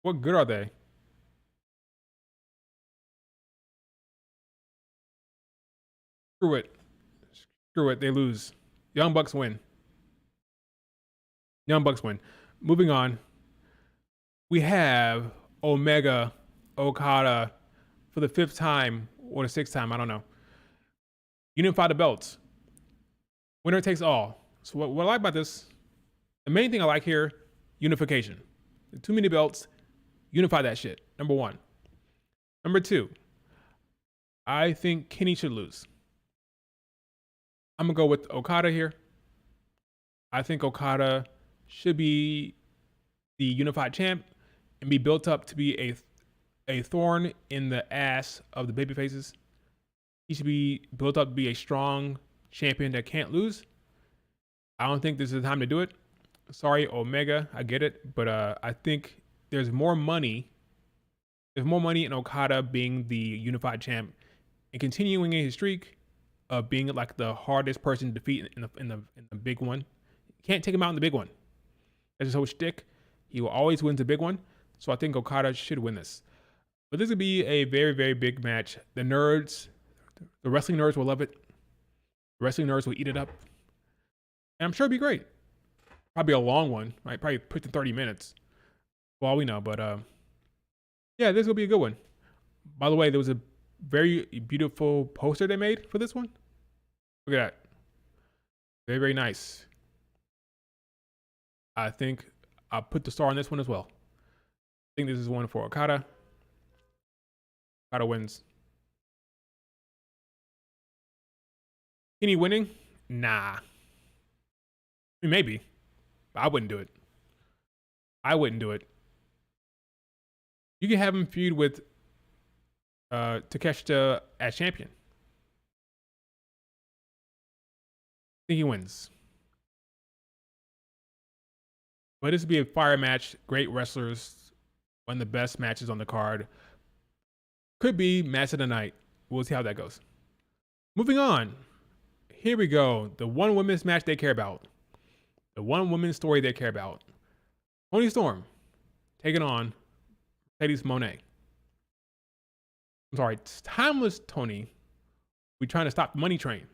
What good are they? Screw it. They lose. Young Bucks win. Moving on. We have Omega Okada for the 5th time or the 6th time, I don't know. Unify the belts. Winner takes all. So what I like about this, the main thing I like here, unification. Too many belts, unify that shit. Number 1. Number 2, I think Kenny should lose. I'm gonna go with Okada here. I think Okada should be the unified champ and be built up to be a thorn in the ass of the baby faces. He should be built up to be a strong champion that can't lose. I don't think this is the time to do it. Sorry, Omega, I get it, but I think there's more money. There's more money in Okada being the unified champ and continuing his streak of being like the hardest person to defeat in the big one. You can't take him out in the big one. That's his whole shtick. He will always win the big one. So I think Okada should win this. But this would be a very, very big match. The nerds, the wrestling nerds will love it. The wrestling nerds will eat it up. And I'm sure it'll be great. Probably a long one, right? Probably put to 30 minutes. For all we know. But yeah, this will be a good one. By the way, there was a very beautiful poster they made for this one. Look at that. Very, very nice. I think I'll put the star on this one as well. I think this is one for Okada. Okada wins. Kenny winning? Nah. I mean, maybe. But I wouldn't do it. I wouldn't do it. You can have him feud with Takeshita as champion. I think he wins. But this would be a fire match. Great wrestlers. One of the best matches on the card. Could be match of the night. We'll see how that goes. Moving on. Here we go. The one women's match they care about. The one women's story they care about. Toni Storm taking on Mercedes Moné. I'm sorry, Timeless Toni. We're trying to stop the money train.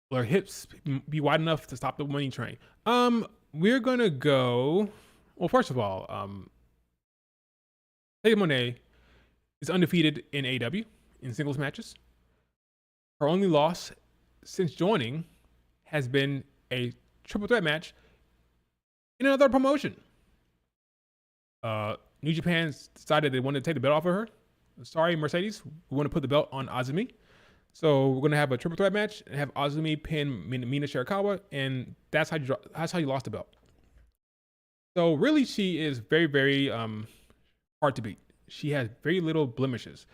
Will her hips be wide enough to stop the money train? We're gonna go. Well, first of all, Mercedes Moné is undefeated in AEW in singles matches. Her only loss since joining has been a triple threat match in another promotion. New Japan decided they wanted to take the belt off of her. Sorry, Mercedes. We want to put the belt on Azumi. So we're going to have a triple threat match and have Azumi pin Mina Shirakawa, and that's how you lost the belt. So really, she is very, very hard to beat. She has very little blemishes.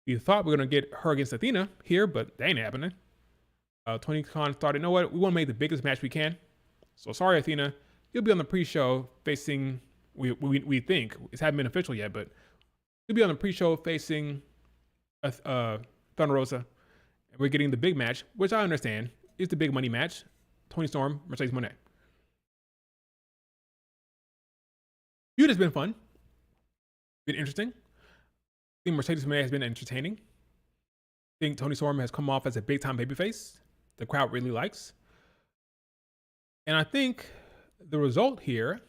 We thought we were going to get her against Athena here, but that ain't happening. Tony Khan thought, you know what? We want to make the biggest match we can. So sorry, Athena. You'll be on the pre-show facing, we think, it hasn't been official yet, but you'll be on the pre-show facing Thunder Rosa. And we're getting the big match, which I understand is the big money match. Toni Storm, Mercedes Moné. Feud has been fun. Been interesting. I think Mercedes Moné has been entertaining. I think Toni Storm has come off as a big-time babyface. The crowd really likes. And I think the result here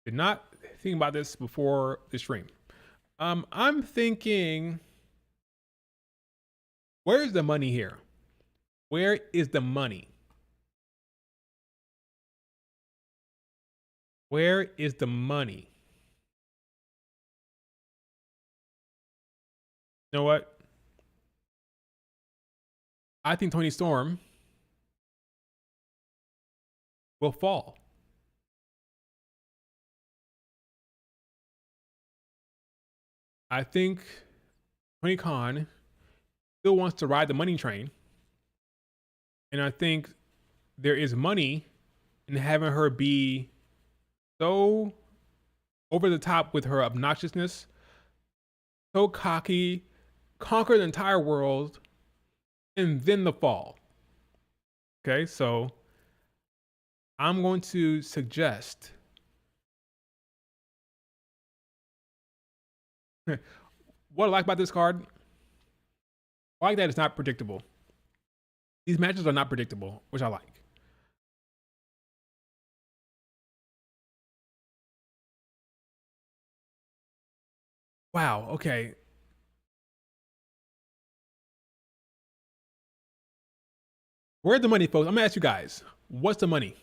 did not think about this before the stream. I'm thinking, where's the money here? Where is the money? Where is the money? You know what? I think Toni Storm will fall. I think Tony Khan still wants to ride the money train. And I think there is money in having her be so over the top with her obnoxiousness, so cocky, conquer the entire world, and then the fall. Okay, so I'm going to suggest what I like about this card, I like that it's not predictable. These matches are not predictable, which I like. Wow, okay. Where's the money, folks? I'm gonna ask you guys, what's the money?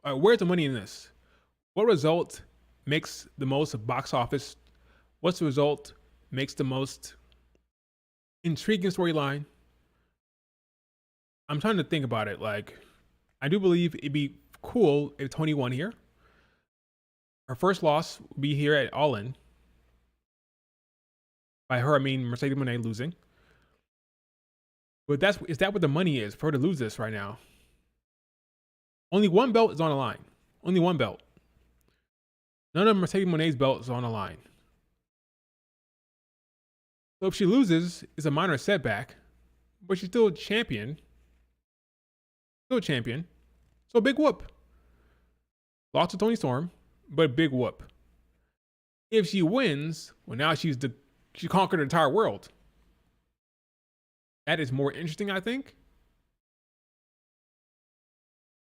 Where's the money in this? What result makes the most box office? What's the result makes the most intriguing storyline? I'm trying to think about it. Like, I do believe it'd be cool if Tony won here. Her first loss would be here at All In. By her, I mean Mercedes Moné losing. But is that what the money is for her to lose this right now? Only one belt is on the line. Only one belt. None of Mercedes Moné's belts is on the line. So if she loses, it's a minor setback, but she's still a champion. Still a champion. So a big whoop. Lost to Toni Storm, but big whoop. If she wins, well, now she conquered the entire world. That is more interesting, I think.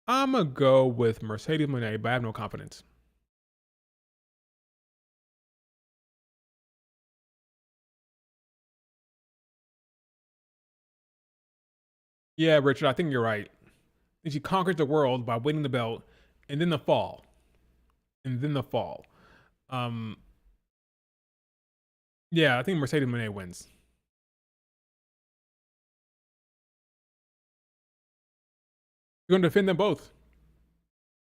I'm going to go with Mercedes Moné, but I have no confidence. Yeah, Richard, I think you're right. And she conquers the world by winning the belt, and then the fall. Yeah, I think Mercedes Moné wins. You're going to defend them both.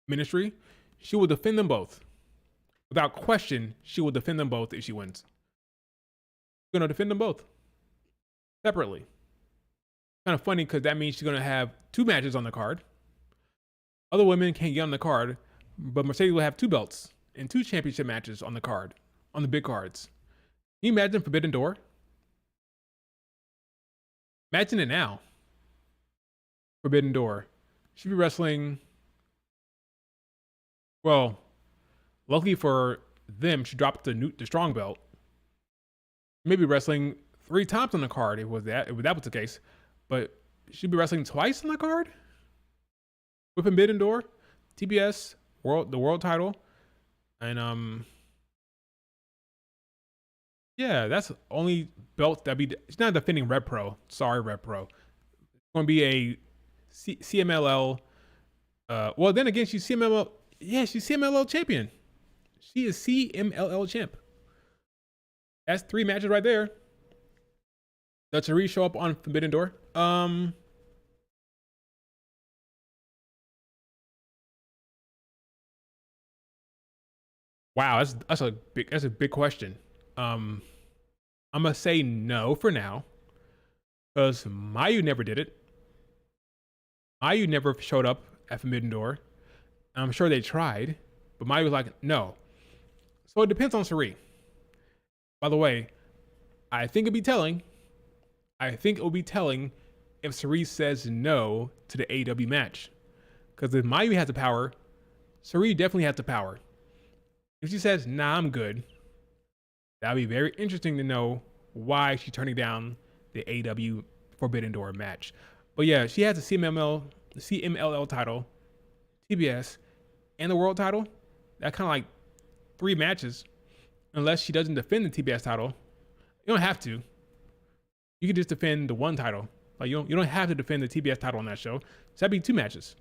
Ministry, she will defend them both. Without question, she will defend them both if she wins. She's going to defend them both. Separately. Kind of funny because that means she's going to have 2 matches on the card. Other women can't get on the card, but Mercedes will have 2 belts and 2 championship matches on the card, on the big cards. Can you imagine Forbidden Door? Imagine it now. Forbidden Door. She'd be wrestling. Well, luckily for them, she dropped the strong belt. Maybe wrestling 3 times on the card if that was the case. But she'd be wrestling twice on the card with Forbidden Door, TBS, the world title, and yeah, that's the only belt she's not defending Red Pro. Sorry, Red Pro. It's going to be a CMLL. Well, then again, she's CMLL. Yeah, she's CMLL champion. She is CMLL champ. That's 3 matches right there. Does Cherie show up on Forbidden Door? Wow, that's a big question. I'm gonna say no for now, because Mayu never did it. Mayu never showed up at Forbidden Door. I'm sure they tried, but Mayu was like, no. So it depends on Cherie. By the way, I think it will be telling if Cherie says no to the AEW match. Because if Mayu has the power, Cherie definitely has the power. If she says, nah, I'm good, that'll be very interesting to know why she's turning down the AEW Forbidden Door match. But yeah, she has the CMLL title, TBS, and the world title. That kind of like 3 matches. Unless she doesn't defend the TBS title. You don't have to. You can just defend the 1 title. Like you don't have to defend the TBS title on that show. So that'd be 2 matches.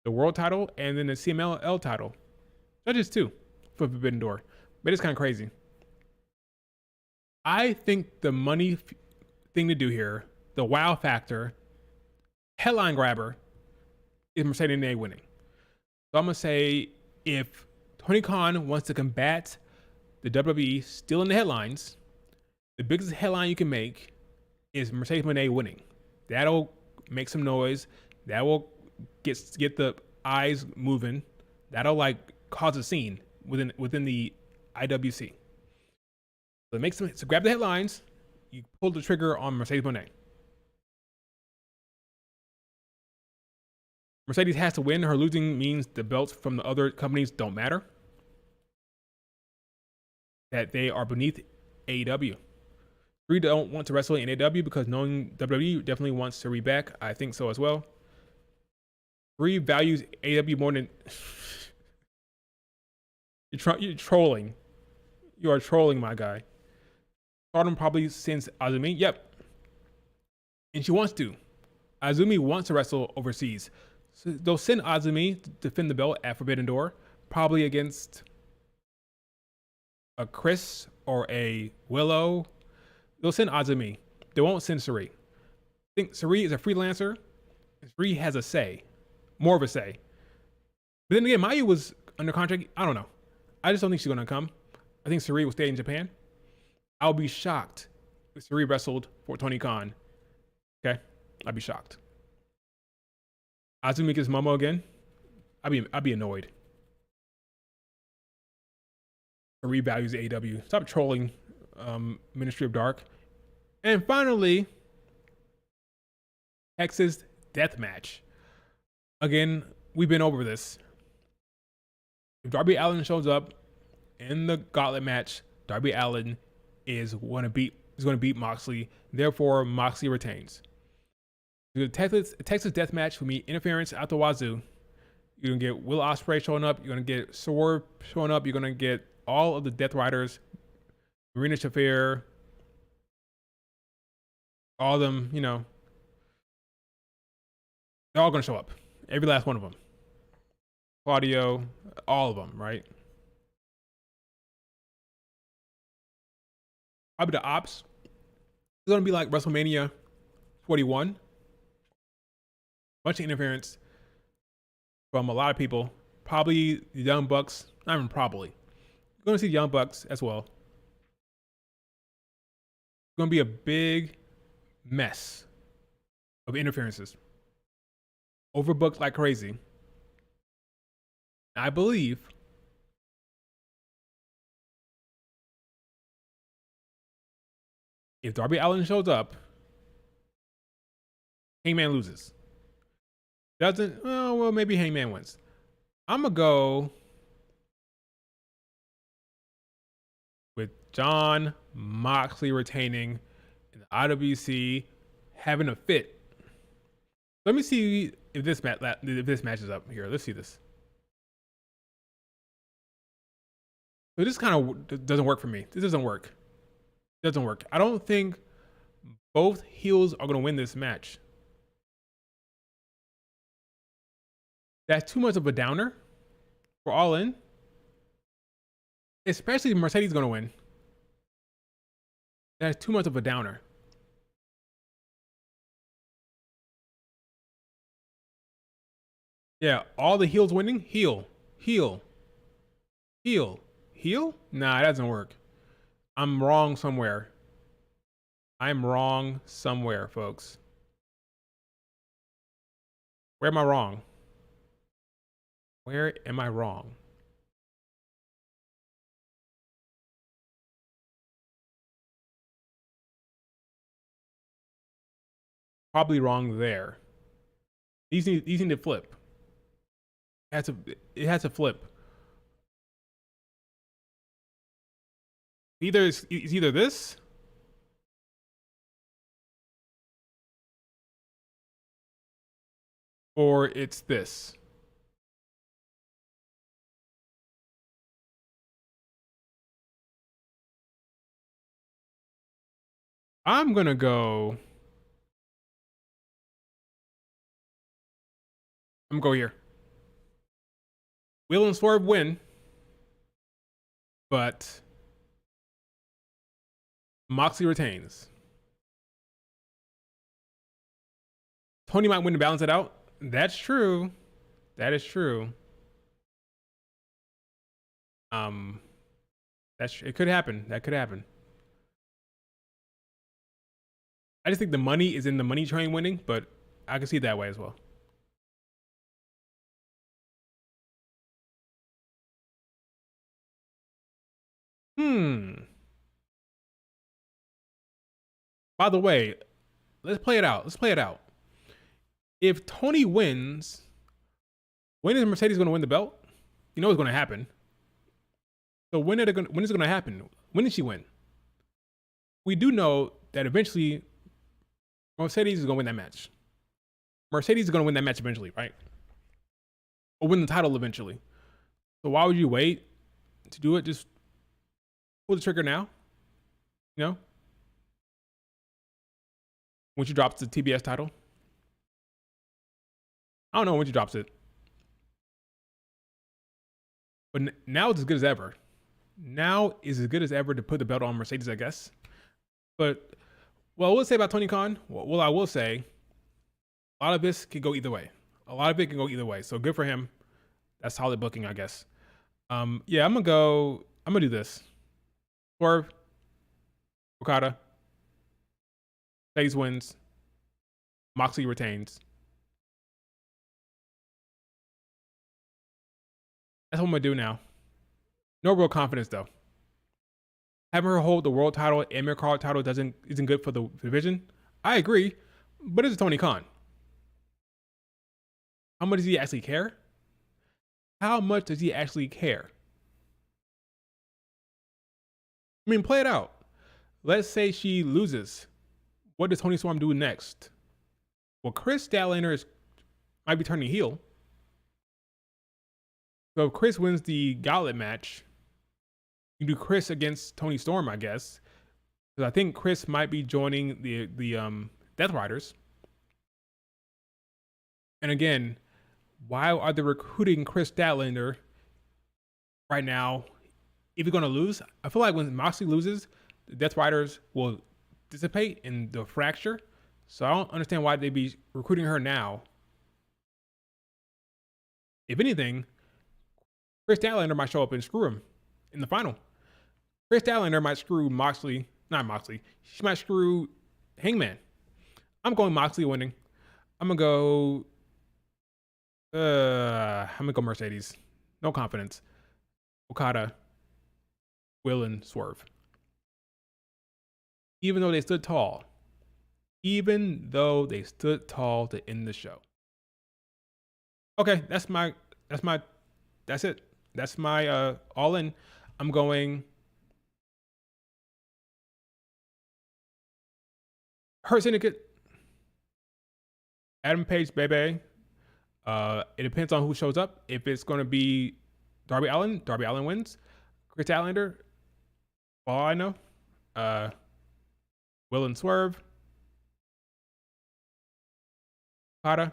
The world title and then the CMLL title. So just 2 for Forbidden Door. But it's kind of crazy. I think the money thing to do here, the wow factor, headline grabber, is Mercedes Moné winning. So I'm going to say if Tony Khan wants to combat the WWE still in the headlines, the biggest headline you can make is Mercedes Moné winning. That'll make some noise. That will get the eyes moving. That'll like cause a scene within the IWC. So grab the headlines. You pull the trigger on Mercedes Moné. Mercedes has to win. Her losing means the belts from the other companies don't matter. That they are beneath AEW. Cherie don't want to wrestle in AEW because knowing WWE definitely wants Cherie back. I think so as well. Cherie values AEW more than you're trolling. You are trolling, my guy. Stardom probably sends Azumi. Yep. And she wants to. Azumi wants to wrestle overseas. So they'll send Azumi to defend the belt at Forbidden Door, probably against a Chris or a Willow. They'll send Azumi. They won't send Cherie. I think Cherie is a freelancer. Sari has a say, more of a say. But then again, Mayu was under contract. I don't know. I just don't think she's gonna come. I think Sari will stay in Japan. I'll be shocked if Sari wrestled for Tony Khan. Okay, I'd be shocked. Azumi gets Momo again. I'd be annoyed. Sari values AEW. Stop trolling Ministry of Dark. And finally, Texas Death Match. Again, we've been over this. If Darby Allin shows up in the gauntlet match, Darby Allin is going to beat Moxley. Therefore, Moxley retains. The Texas Death Match will be interference out the wazoo. You're gonna get Will Ospreay showing up. You're gonna get Sword showing up. You're gonna get all of the Death Riders, Marina Shafir, all of them. You know, they're all gonna show up. Every last one of them. Claudio, all of them, right? Probably the Ops. It's gonna be like WrestleMania 41. Bunch of interference from a lot of people. Probably the Young Bucks. Not even probably. You're gonna see the Young Bucks as well. It's gonna be a big mess of interferences. Overbooked like crazy. I believe if Darby Allin shows up, Hangman loses. Doesn't, oh, well, maybe Hangman wins. I'm going to go with John Moxley retaining and the IWC having a fit. Let me see if this matches up here. Let's see this. So this kind of doesn't work for me. This doesn't work. It doesn't work. I don't think both heels are going to win this match. That's too much of a downer for All In. Especially if Mercedes is going to win. That's too much of a downer. Yeah, all the heels winning? Heel. Nah, it doesn't work. I'm wrong somewhere. I'm wrong somewhere, folks. Where am I wrong? Where am I wrong? Probably wrong there. These need to flip. It has to flip. It's either this or it's this. I'm gonna go here. Will and Swerve win, but Moxley retains. Tony might win to balance it out. That's true. That is true. It could happen. That could happen. I just think the money is in the money train winning, but I can see it that way as well. By the way, let's play it out. If Tony wins, when is Mercedes going to win the belt? You know what's going to happen. So when is it going to happen? When did she win? We do know that eventually Mercedes is going to win that match. Mercedes is going to win that match eventually, right? Or win the title eventually. So why would you wait to do it? Just pull the trigger now. You know? When she drops the TBS title. I don't know when she drops it. But now it's as good as ever. Now is as good as ever to put the belt on Mercedes, I guess. But, well, we'll say about Tony Khan. Well, I will say A lot of this could go either way. A lot of it can go either way. So good for him. That's solid booking, I guess. Yeah, I'm gonna do this. Swerve, Okada, Faze wins, Moxley retains. That's what I'm gonna do now. No real confidence though. Having her hold the world title and mid-card title isn't good for the division. I agree, but it's Tony Khan. How much does he actually care? How much does he actually care? I mean, play it out. Let's say she loses. What does Tony Storm do next? Well, Chris Statlander might be turning heel. So if Chris wins the gauntlet match, you do Chris against Tony Storm, I guess. Because I think Chris might be joining the Death Riders. And again, why are they recruiting Chris Statlander right now? If you're going to lose, I feel like when Moxley loses, the Death Riders will dissipate and they'll fracture. So I don't understand why they'd be recruiting her now. If anything, Chris Statlander might show up and screw him in the final. Chris Statlander might screw Moxley. Not Moxley. She might screw Hangman. I'm going Moxley winning. I'm gonna go Mercedes. No confidence. Okada, Will, and Swerve. Even though they stood tall. Even though they stood tall to end the show. Okay, that's it. That's my all in. I'm going Hurt Syndicate, Adam Page, baby. It depends on who shows up. If it's going to be Darby Allin wins. Chris Statlander, all I know. Will and Swerve. Okada,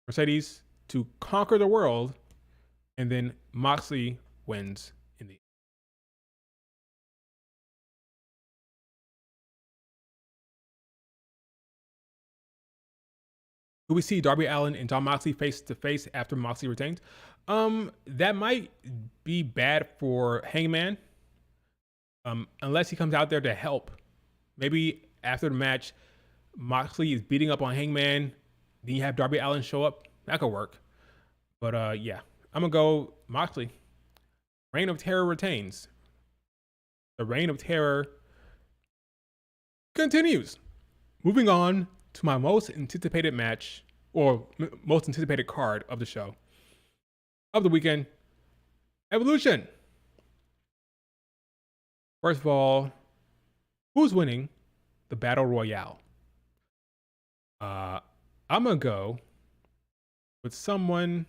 Mercedes to conquer the world, and then Moxley wins in the end. Do we see Darby Allin and Jon Moxley face to face after Moxley retains? That might be bad for Hangman. Unless he comes out there to help. Maybe after the match, Moxley is beating up on Hangman. Then you have Darby Allin show up. That could work. But yeah, I'm gonna go Moxley. Reign of Terror retains. The Reign of Terror continues. Moving on to my most anticipated match, or most anticipated card of the show, of the weekend, Evolution. First of all, who's winning the Battle Royale? I'm gonna go with someone.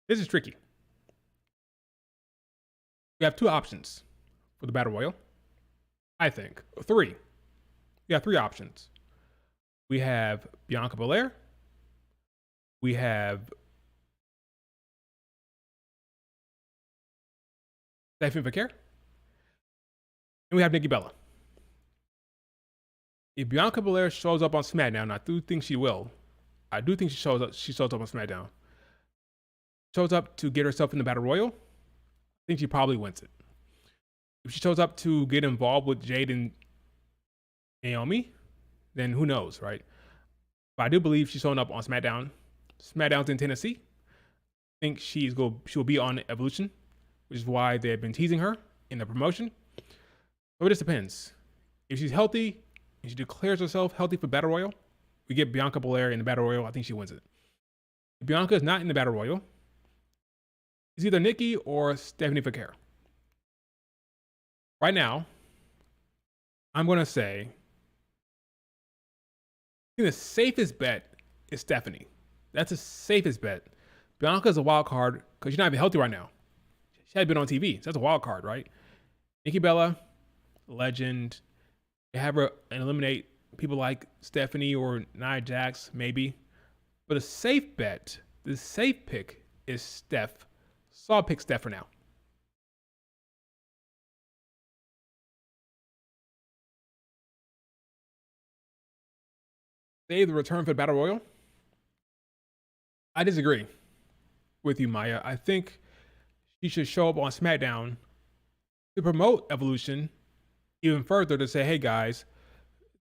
This is tricky. We have two options for the Battle Royal. I think three. We have three options. We have Bianca Belair. We have Stephanie McCare. And we have Nikki Bella. If Bianca Belair shows up on SmackDown, and I do think she will. I do think she shows up on SmackDown. Shows up to get herself in the Battle Royal. I think she probably wins it. If she shows up to get involved with Jade and Naomi, then who knows, right? But I do believe she's showing up on SmackDown. SmackDown's in Tennessee. I think she'll be on Evolution, which is why they've been teasing her in the promotion. So it just depends. If she's healthy and she declares herself healthy for Battle Royal, we get Bianca Belair in the Battle Royal. I think she wins it. If Bianca is not in the Battle Royal, it's either Nikki or Stephanie McCare. Right now, I'm going to say, I think the safest bet is Stephanie. That's the safest bet. Bianca's a wild card because she's not even healthy right now. She hasn't been on TV, so that's a wild card, right? Nikki Bella, legend. They have her eliminate people like Stephanie or Nia Jax, maybe. But a safe bet, the safe pick is Steph. So I'll pick Steph for now. save the return for the Battle Royal. I disagree with you, Maya. I think she should show up on SmackDown to promote Evolution even further, to say, hey guys,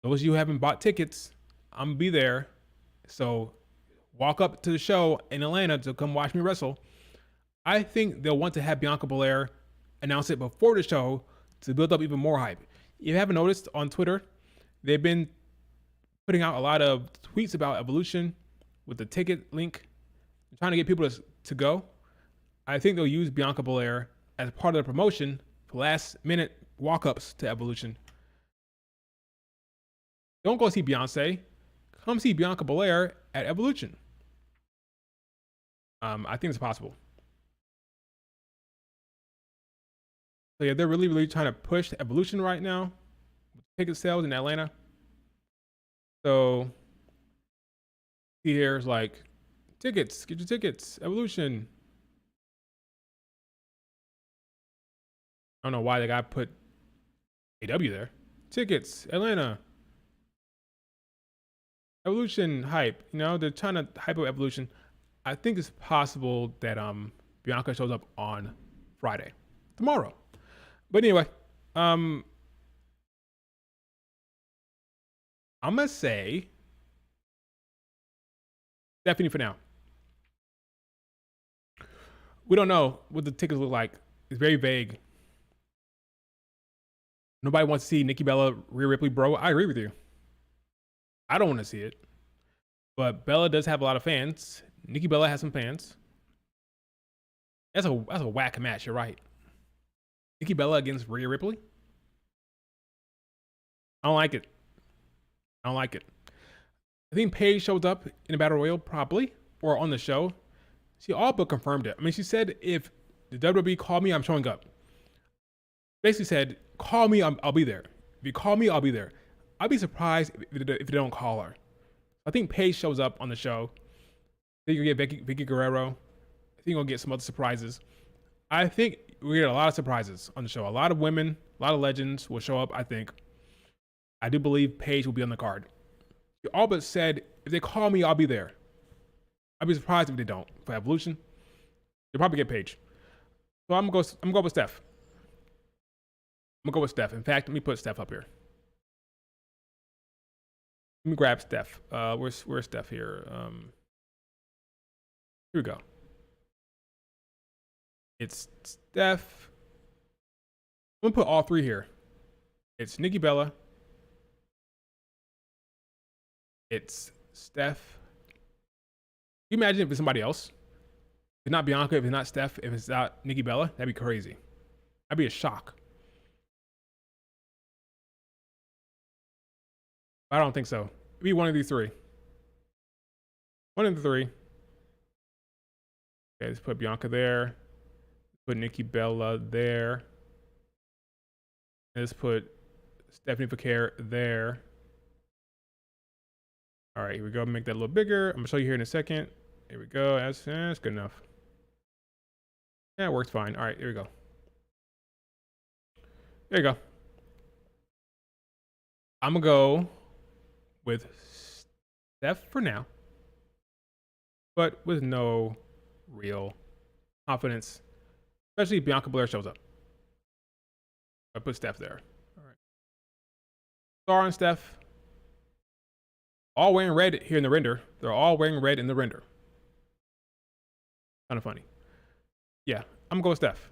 those of you who haven't bought tickets, I'm gonna be there. So walk up to the show in Atlanta to come watch me wrestle. I think they'll want to have Bianca Belair announce it before the show to build up even more hype. If you haven't noticed on Twitter, they've been putting out a lot of tweets about Evolution with the ticket link, trying to get people to go. I think they'll use Bianca Belair as part of the promotion for last minute walk-ups to Evolution. Don't go see Beyonce. Come see Bianca Belair at Evolution. I think it's possible. So yeah, they're really, really trying to push Evolution right now with ticket sales in Atlanta. So here's like, tickets, get your tickets, Evolution. I don't know why the guy put AEW there. Tickets, Atlanta. Evolution hype. You know, they're trying to hype up Evolution. I think it's possible that Bianca shows up on Friday, tomorrow. But anyway, I'm gonna say Stephanie for now. We don't know what the tickets look like. It's very vague. Nobody wants to see Nikki Bella, Rhea Ripley, bro. I agree with you. I don't want to see it. But Bella does have a lot of fans. Nikki Bella has some fans. That's a whack match, you're right. Nikki Bella against Rhea Ripley? I don't like it. I don't like it. I think Paige shows up in a Battle Royal, probably, or on the show. She all but confirmed it. I mean, she said, if the WWE call me, I'm showing up. Basically said, call me, I'll be there. If you call me, I'll be there. I'd be surprised if they don't call her. I think Paige shows up on the show. I think you'll get Vicky Guerrero. I think you'll get some other surprises. I think we get a lot of surprises on the show. A lot of women, a lot of legends will show up, I think. I do believe Paige will be on the card. She all but said, if they call me, I'll be there. I'd be surprised if they don't. For Evolution, they'll probably get Paige. So I'm gonna go with Steph. I'm gonna go with Steph. In fact, let me put Steph up here. Let me grab Steph. Where's Steph here? Here we go. It's Steph. I'm gonna put all three here. It's Nikki Bella. It's Steph. Can you imagine if it's somebody else? If it's not Bianca, if it's not Steph, if it's not Nikki Bella, that'd be crazy. That'd be a shock. I don't think so. It'd be one of these three. One of the three. Okay, let's put Bianca there. Put Nikki Bella there. Let's put Stephanie Faker there. All right, here we go. Make that a little bigger. I'm gonna show you here in a second. Here we go. That's good enough. Yeah, it works fine. All right, here we go. There you go. I'm gonna go with Steph for now, but with no real confidence, especially if Bianca Belair shows up. I put Steph there. All right. Star and Steph, all wearing red here in the render. They're all wearing red in the render. Kind of funny. Yeah, I'm gonna go with Steph.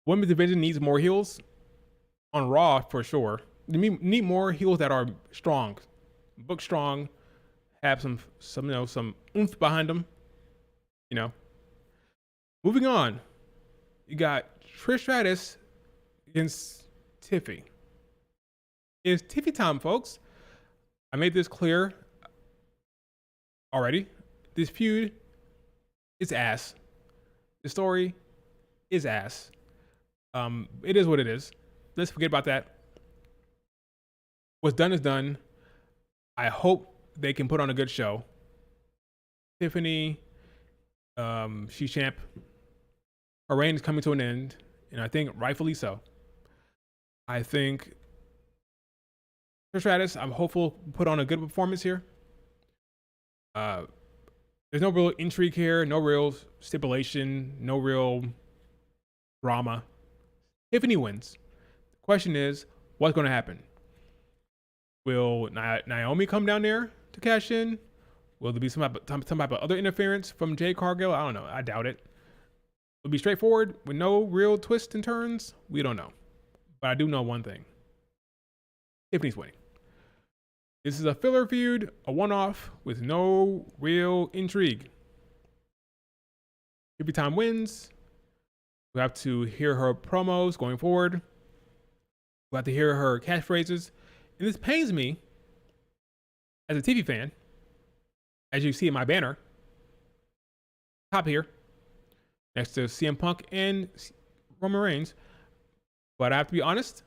Women's division needs more heels on Raw for sure. They need more heels that are strong, book strong, have some oomph behind them. You know. Moving on, you got Trish Stratus against Tiffy. It's Tiffy time, folks. I made this clear already. This feud is ass. The story is ass. It is what it is. Let's forget about that. What's done is done. I hope they can put on a good show. Tiffany, she's champ. Her reign is coming to an end, and I think rightfully so. I think Trish Stratus, I'm hopeful, put on a good performance here. There's no real intrigue here, no real stipulation, no real drama. Tiffany wins. The question is, what's going to happen? Will Naomi come down there to cash in? Will there be some type of other interference from Jade Cargill? I don't know. I doubt it. It'll be straightforward with no real twists and turns. We don't know. But I do know one thing. Tiffany's winning. This is a filler feud, a one-off with no real intrigue. Every time wins. We have to hear her promos going forward. We have to hear her catchphrases. And this pains me as a TV fan, as you see in my banner, top here, next to CM Punk and Roman Reigns. But I have to be honest,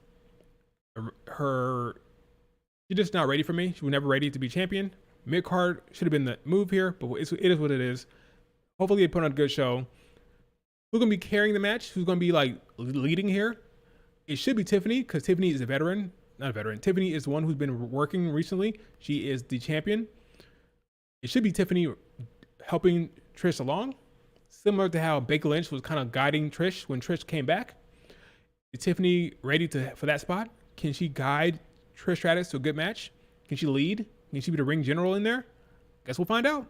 she's just not ready for me. She was never ready to be champion. Mid-card should have been the move here, but it is what it is. Hopefully they put on a good show. Who's going to be carrying the match? Who's going to be like leading here? It should be Tiffany, because Tiffany is a veteran. Not a veteran. Tiffany is the one who's been working recently. She is the champion. It should be Tiffany helping Trish along, similar to how Becky Lynch was kind of guiding Trish when Trish came back. Is Tiffany ready for that spot? Can she guide Trish Stratus to a good match? Can she lead? Can she be the ring general in there? Guess we'll find out.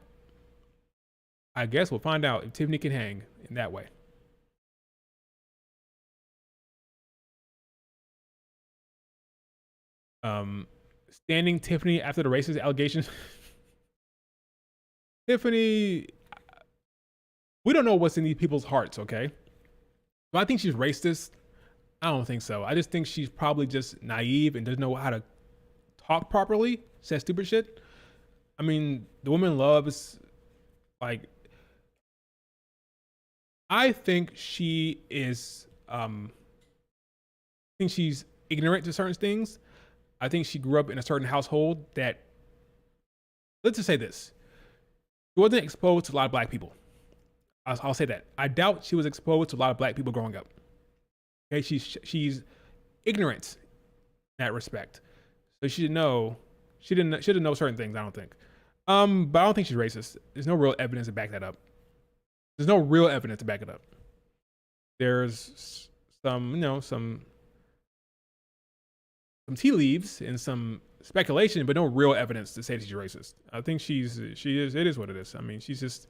I guess we'll find out if Tiffany can hang in that way. Standing Tiffany after the racist allegations. Tiffany, we don't know what's in these people's hearts, okay? Do I think she's racist? I don't think so. I just think she's probably just naive and doesn't know how to talk properly, says stupid shit. I mean, the woman loves, like, I think she is, I think she's ignorant to certain things. I think she grew up in a certain household that, let's just say this, she wasn't exposed to a lot of black people. I'll say that. I doubt she was exposed to a lot of black people growing up. Okay, she's ignorant in that respect. So she didn't know certain things, I don't think. But I don't think she's racist. There's no real evidence to back that up. There's no real evidence to back it up. There's some tea leaves and some speculation, but no real evidence to say that she's racist. I think she is, it is what it is. I mean, she's just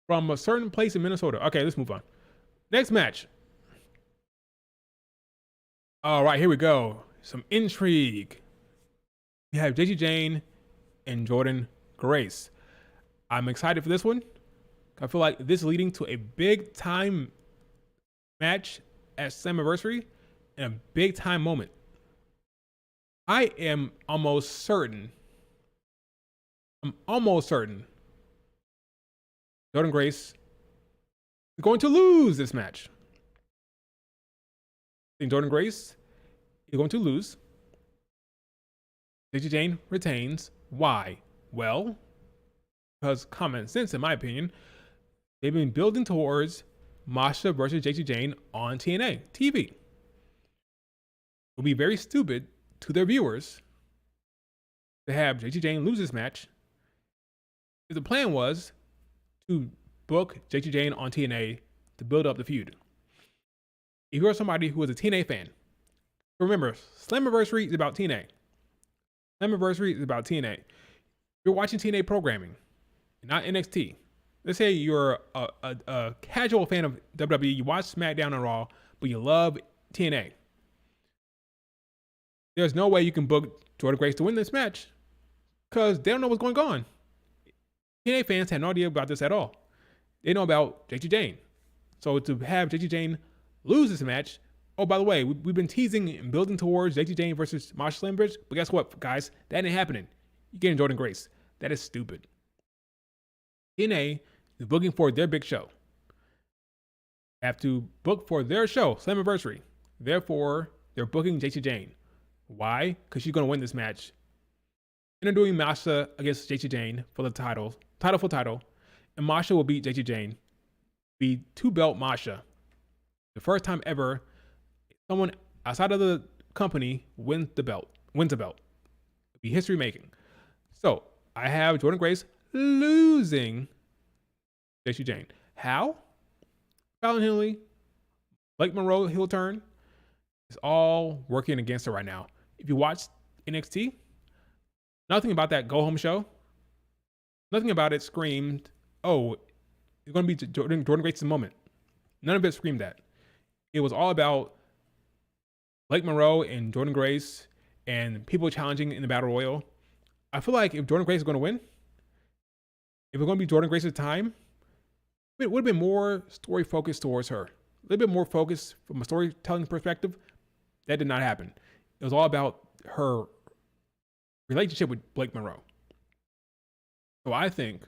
from a certain place in Minnesota. Okay, let's move on. Next match. All right, here we go. Some intrigue. We have JG Jane and Jordan Grace. I'm excited for this one. I feel like this is leading to a big time match at Slammiversary and a big time moment. I am almost certain. Jordan Grace is going to lose this match. I think Jordan Grace is going to lose. JG Jane retains. Why? Well, because common sense, in my opinion. They've been building towards Masha versus JG Jane on TNA TV. It would be very stupid to their viewers to have JG Jane lose this match if the plan was to book JG Jane on TNA to build up the feud. If you're somebody who is a TNA fan, remember, Slammiversary is about TNA. Slammiversary is about TNA. You're watching TNA programming, not NXT. Let's say you're a casual fan of WWE, you watch SmackDown and Raw, but you love TNA. There's no way you can book Jordan Grace to win this match because they don't know what's going on. TNA fans had no idea about this at all. They know about JG Jane. So to have JG Jane lose this match, oh, by the way, we've been teasing and building towards JG Jane versus Masha Slimbridge, but guess what, guys? That ain't happening. You're getting Jordan Grace. That is stupid. TNA is booking for their big show. They have to book for their show, Slammiversary. Therefore, they're booking JG Jane. Why? Because she's going to win this match. And they're doing Masha against JG Jane for the title for title. And Masha will beat JG Jane. Be 2-belt Masha. The first time ever someone outside of the company wins the belt. It'll be history making. So I have Jordynne Grace losing Jacy Jayne. How? Fallon Henley, Blake Monroe heel turn is all working against her right now. If you watch NXT, nothing about that go home show, nothing about it screamed, oh, it's going to be Jordynne Grace's moment. None of it screamed that. It was all about Blake Monroe and Jordynne Grace and people challenging in the Battle Royal. I feel like if Jordynne Grace is going to win, if it's going to be Jordynne Grace's time, it would have been more story focused towards her. A little bit more focused from a storytelling perspective. That did not happen. It was all about her relationship with Blake Monroe. So I think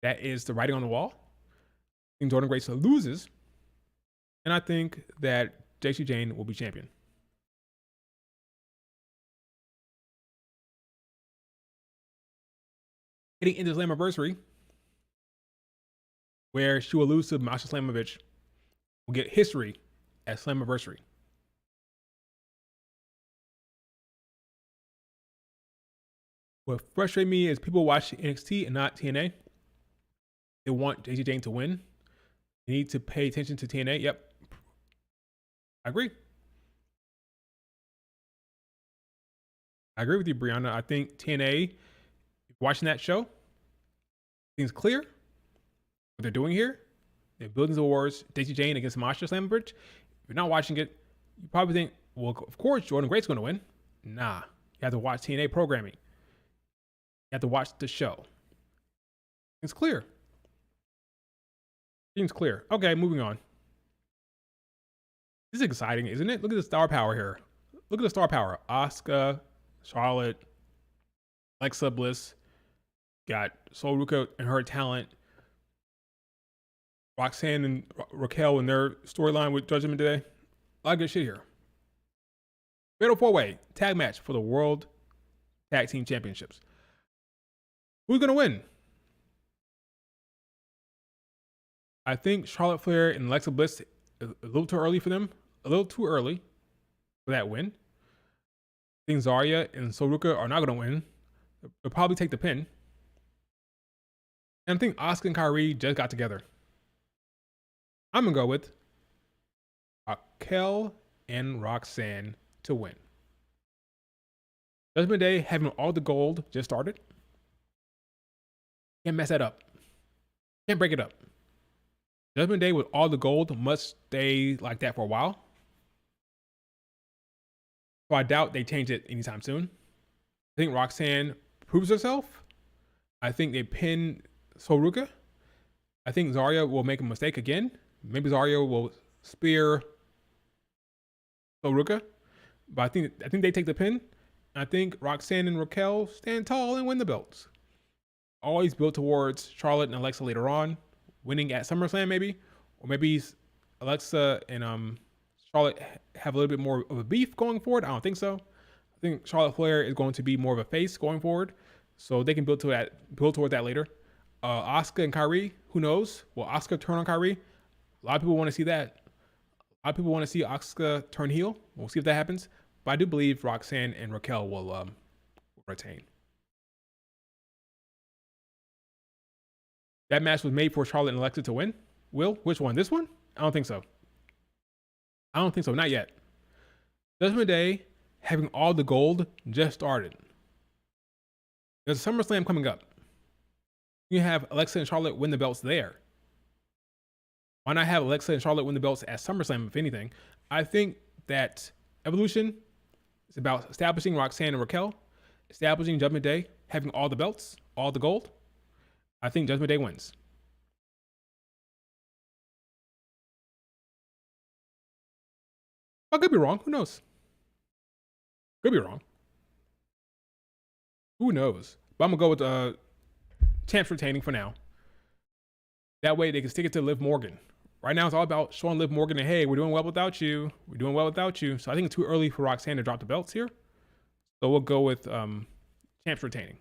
that is the writing on the wall. I think Jordynne Grace loses. And I think that Jacy Jayne will be champion. Hitting into Slammiversary, where she will lose to Masha Slamovich, will get history at Slammiversary. What frustrates me is people watch NXT and not TNA. They want Jacy Jayne to win. They need to pay attention to TNA. Yep. I agree. I agree with you, Brianna. I think TNA, watching that show, things clear. What they're doing here, they're building towards Jacy Jayne against Masha Slamovich. If you're not watching it, you probably think, well, of course, Jordynne Grace's going to win. Nah. You have to watch TNA programming. You have to watch the show. It's clear. Seems clear. Okay, moving on. This is exciting, isn't it? Look at the star power here. Look at the star power. Asuka, Charlotte, Alexa Bliss, got Sol Ruca and her talent, Roxanne and Raquel and their storyline with Judgment Day. A lot of good shit here. Fatal 4-way tag match for the World Tag Team Championships. Who's going to win? I think Charlotte Flair and Alexa Bliss, a little too early for them. A little too early for that win. I think Zarya and Sol Ruca are not going to win. They'll probably take the pin. And I think Asuka and Kyrie just got together. I'm going to go with Raquel and Roxanne to win. Judgment Day having all the gold just started. Can't mess that up. Can't break it up. Judgment Day with all the gold must stay like that for a while. So I doubt they change it anytime soon. I think Roxanne proves herself. I think they pin Sol Ruca. I think Zarya will make a mistake again. Maybe Zarya will spear Sol Ruca. But I think they take the pin. I think Roxanne and Raquel stand tall and win the belts. Always built towards Charlotte and Alexa later on, winning at SummerSlam maybe. Or maybe Alexa and Charlotte have a little bit more of a beef going forward. I don't think so. I think Charlotte Flair is going to be more of a face going forward. So they can build towards that later. Asuka and Kyrie, who knows? Will Asuka turn on Kyrie? A lot of people want to see that. A lot of people want to see Asuka turn heel. We'll see if that happens. But I do believe Roxanne and Raquel will retain. That match was made for Charlotte and Alexa to win. Will? Which one? This one? I don't think so. I don't think so. Not yet. Judgment Day, having all the gold, just started. There's a SummerSlam coming up. You have Alexa and Charlotte win the belts there. Why not have Alexa and Charlotte win the belts at SummerSlam, if anything? I think that Evolution is about establishing Roxanne and Raquel, establishing Judgment Day, having all the belts, all the gold. I think Judgment Day wins. I could be wrong. Who knows? Could be wrong. Who knows? But I'm going to go with champs retaining for now. That way they can stick it to Liv Morgan. Right now it's all about showing Liv Morgan that, hey, we're doing well without you. We're doing well without you. So I think it's too early for Roxanne to drop the belts here. So we'll go with champs retaining.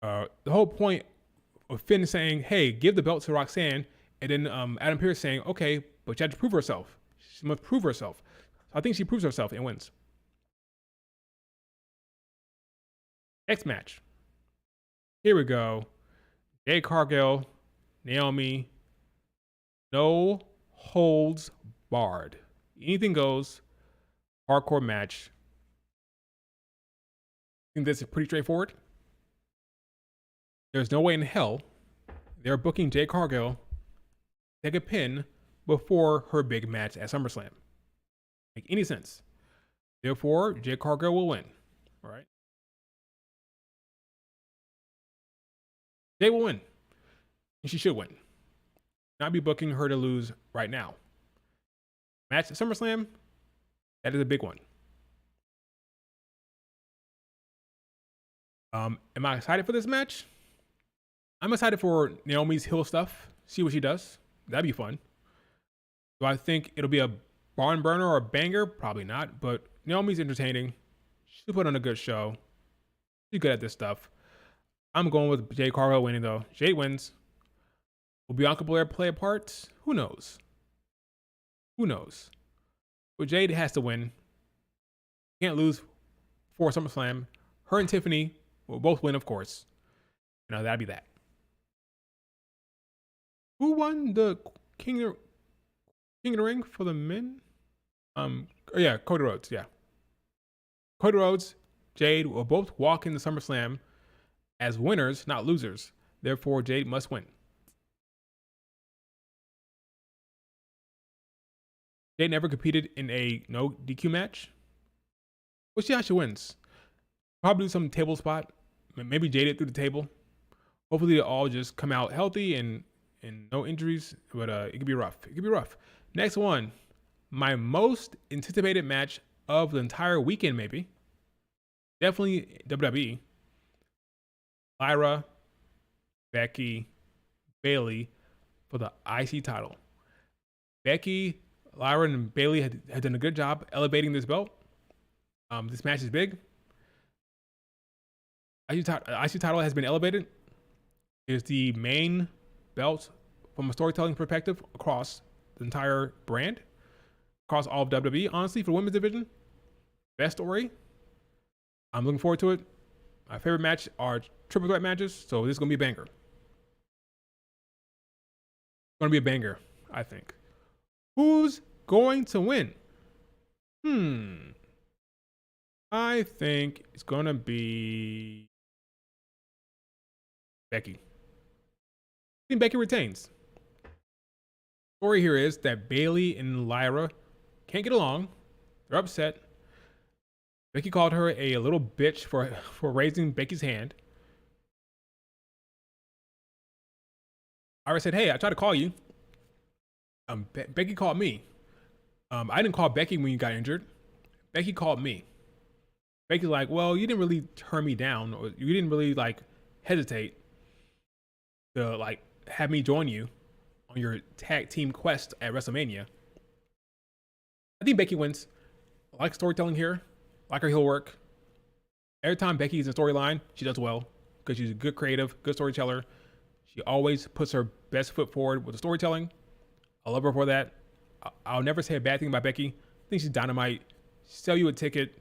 The whole point of Finn saying, hey, give the belt to Roxanne, and then Adam Pearce saying, okay, but she had to prove herself. She must prove herself. I think she proves herself and wins. Next match. Here we go. Jade Cargill, Naomi. No holds barred. Anything goes. Hardcore match. I think this is pretty straightforward. There's no way in hell they're booking Jade Cargill to take a pin before her big match at SummerSlam. Make any sense. Therefore, Jade Cargill will win. All right. Jade will win. And she should win. Not be booking her to lose right now. Match at SummerSlam, that is a big one. Am I excited for this match? I'm excited for Naomi's heel stuff. See what she does. That'd be fun. Do I think it'll be a barn burner or a banger? Probably not. But Naomi's entertaining. She put on a good show. She's good at this stuff. I'm going with Jade Cargill winning though. Jade wins. Will Bianca Belair play a part? Who knows? Who knows? But Jade has to win. Can't lose for SummerSlam. Her and Tiffany will both win, of course. You know, that'd be that. Who won the King of the Ring for the men? Yeah, Cody Rhodes. Yeah, Cody Rhodes, Jade will both walk into SummerSlam as winners, not losers. Therefore, Jade must win. Jade never competed in a no DQ match. We'll see how she wins. Probably some table spot. Maybe Jade through the table. Hopefully, they all just come out healthy and no injuries. But it could be rough. It could be rough. Next one. My most anticipated match of the entire weekend, maybe. Definitely WWE. Lyra, Becky, Bayley for the IC title. Becky, Lyra, and Bayley had done a good job elevating this belt. This match is big. IC title has been elevated. It is the main belt from a storytelling perspective across the entire brand, across all of WWE. Honestly, for the women's division, best story. I'm looking forward to it. My favorite match are triple threat matches, so this is going to be a banger. It's going to be a banger, I think. Who's going to win? I think it's going to be Becky. I think Becky retains. Story here is that Bayley and Lyra can't get along. They're upset. Becky called her a little bitch for raising Becky's hand. Lyra said, "Hey, I tried to call you." Becky called me. I didn't call Becky when you got injured. Becky called me. Becky's like, "Well, you didn't really turn me down, or you didn't really hesitate to have me join you on your tag team quest at WrestleMania." I think Becky wins. I like storytelling here. I like her heel work. Every time Becky's in storyline, she does well because she's a good creative, good storyteller. She always puts her best foot forward with the storytelling. I love her for that. I'll never say a bad thing about Becky. I think she's dynamite. Sell you a ticket.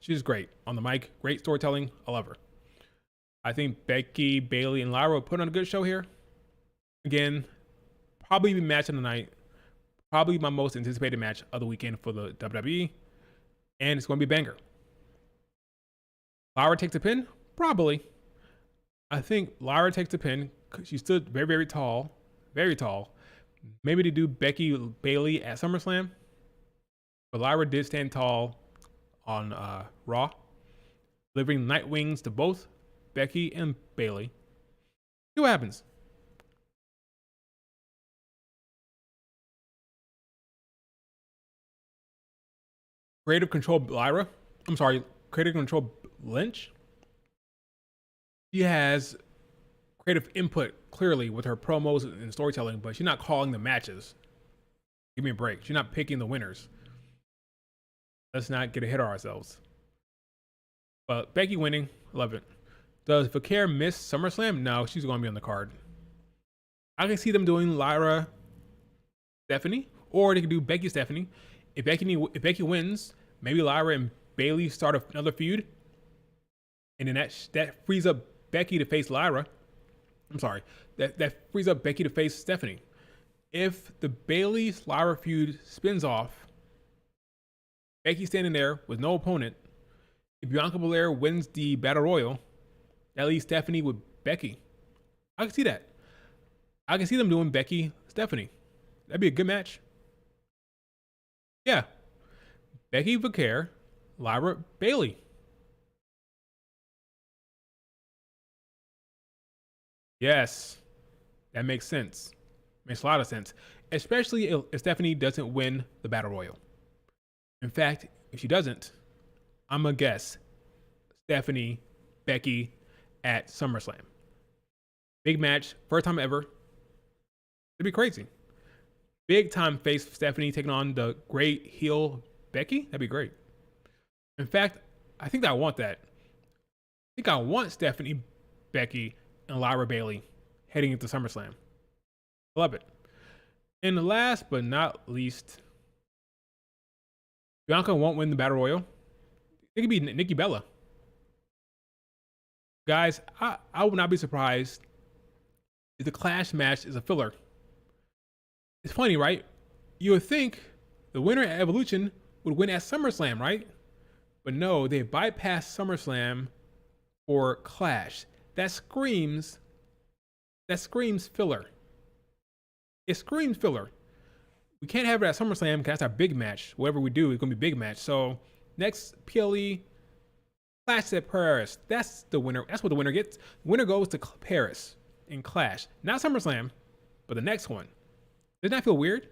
She's great on the mic. Great storytelling. I love her. I think Becky, Bayley, and Lyra will put on a good show here. Again, probably be match of the night. Probably my most anticipated match of the weekend for the WWE. And it's going to be a banger. Lyra takes the pin? Probably. I think Lyra takes the pin because she stood very, very tall. Very tall. Maybe to do Becky Bayley at SummerSlam. But Lyra did stand tall on Raw, delivering night wings to both Becky and Bayley. See what happens. Creative control Lyra. I'm sorry, creative control Lynch. She has creative input clearly with her promos and storytelling, but she's not calling the matches. Give me a break. She's not picking the winners. Let's not get ahead of ourselves. But Becky winning, love it. Does Vaquer miss SummerSlam? No, she's going to be on the card. I can see them doing Lyra Stephanie, or they could do Becky Stephanie If Becky wins, maybe Lyra and Bayley start another feud, and then that frees up Becky to face Lyra. I'm sorry, that frees up Becky to face Stephanie. If the Bayley Lyra feud spins off, Becky standing there with no opponent. If Bianca Belair wins the Battle Royal, that leaves Stephanie with Becky. I can see that. I can see them doing Becky Stephanie. That'd be a good match. Yeah. Becky Vaquer, Lyra Bayley. Yes. That makes sense. Makes a lot of sense. Especially if Stephanie doesn't win the Battle Royal. In fact, if she doesn't, I'm going to guess Stephanie, Becky at SummerSlam. Big match, first time ever. It'd be crazy. Big time face Stephanie taking on the great heel Becky. That'd be great. In fact, I think I want that. I think I want Stephanie, Becky, and Lyra Bayley heading into SummerSlam. Love it. And last but not least, Bianca won't win the Battle Royal. It could be Nikki Bella. Guys, I would not be surprised if the Clash match is a filler. It's funny, right? You would think the winner at Evolution would win at SummerSlam, right? But no, they bypassed SummerSlam for Clash. That screams filler. It screams filler. We can't have it at SummerSlam because that's our big match. Whatever we do, it's going to be a big match. So next PLE, Clash at Paris. That's the winner. That's what the winner gets. The winner goes to Paris in Clash. Not SummerSlam, but the next one. Doesn't that feel weird?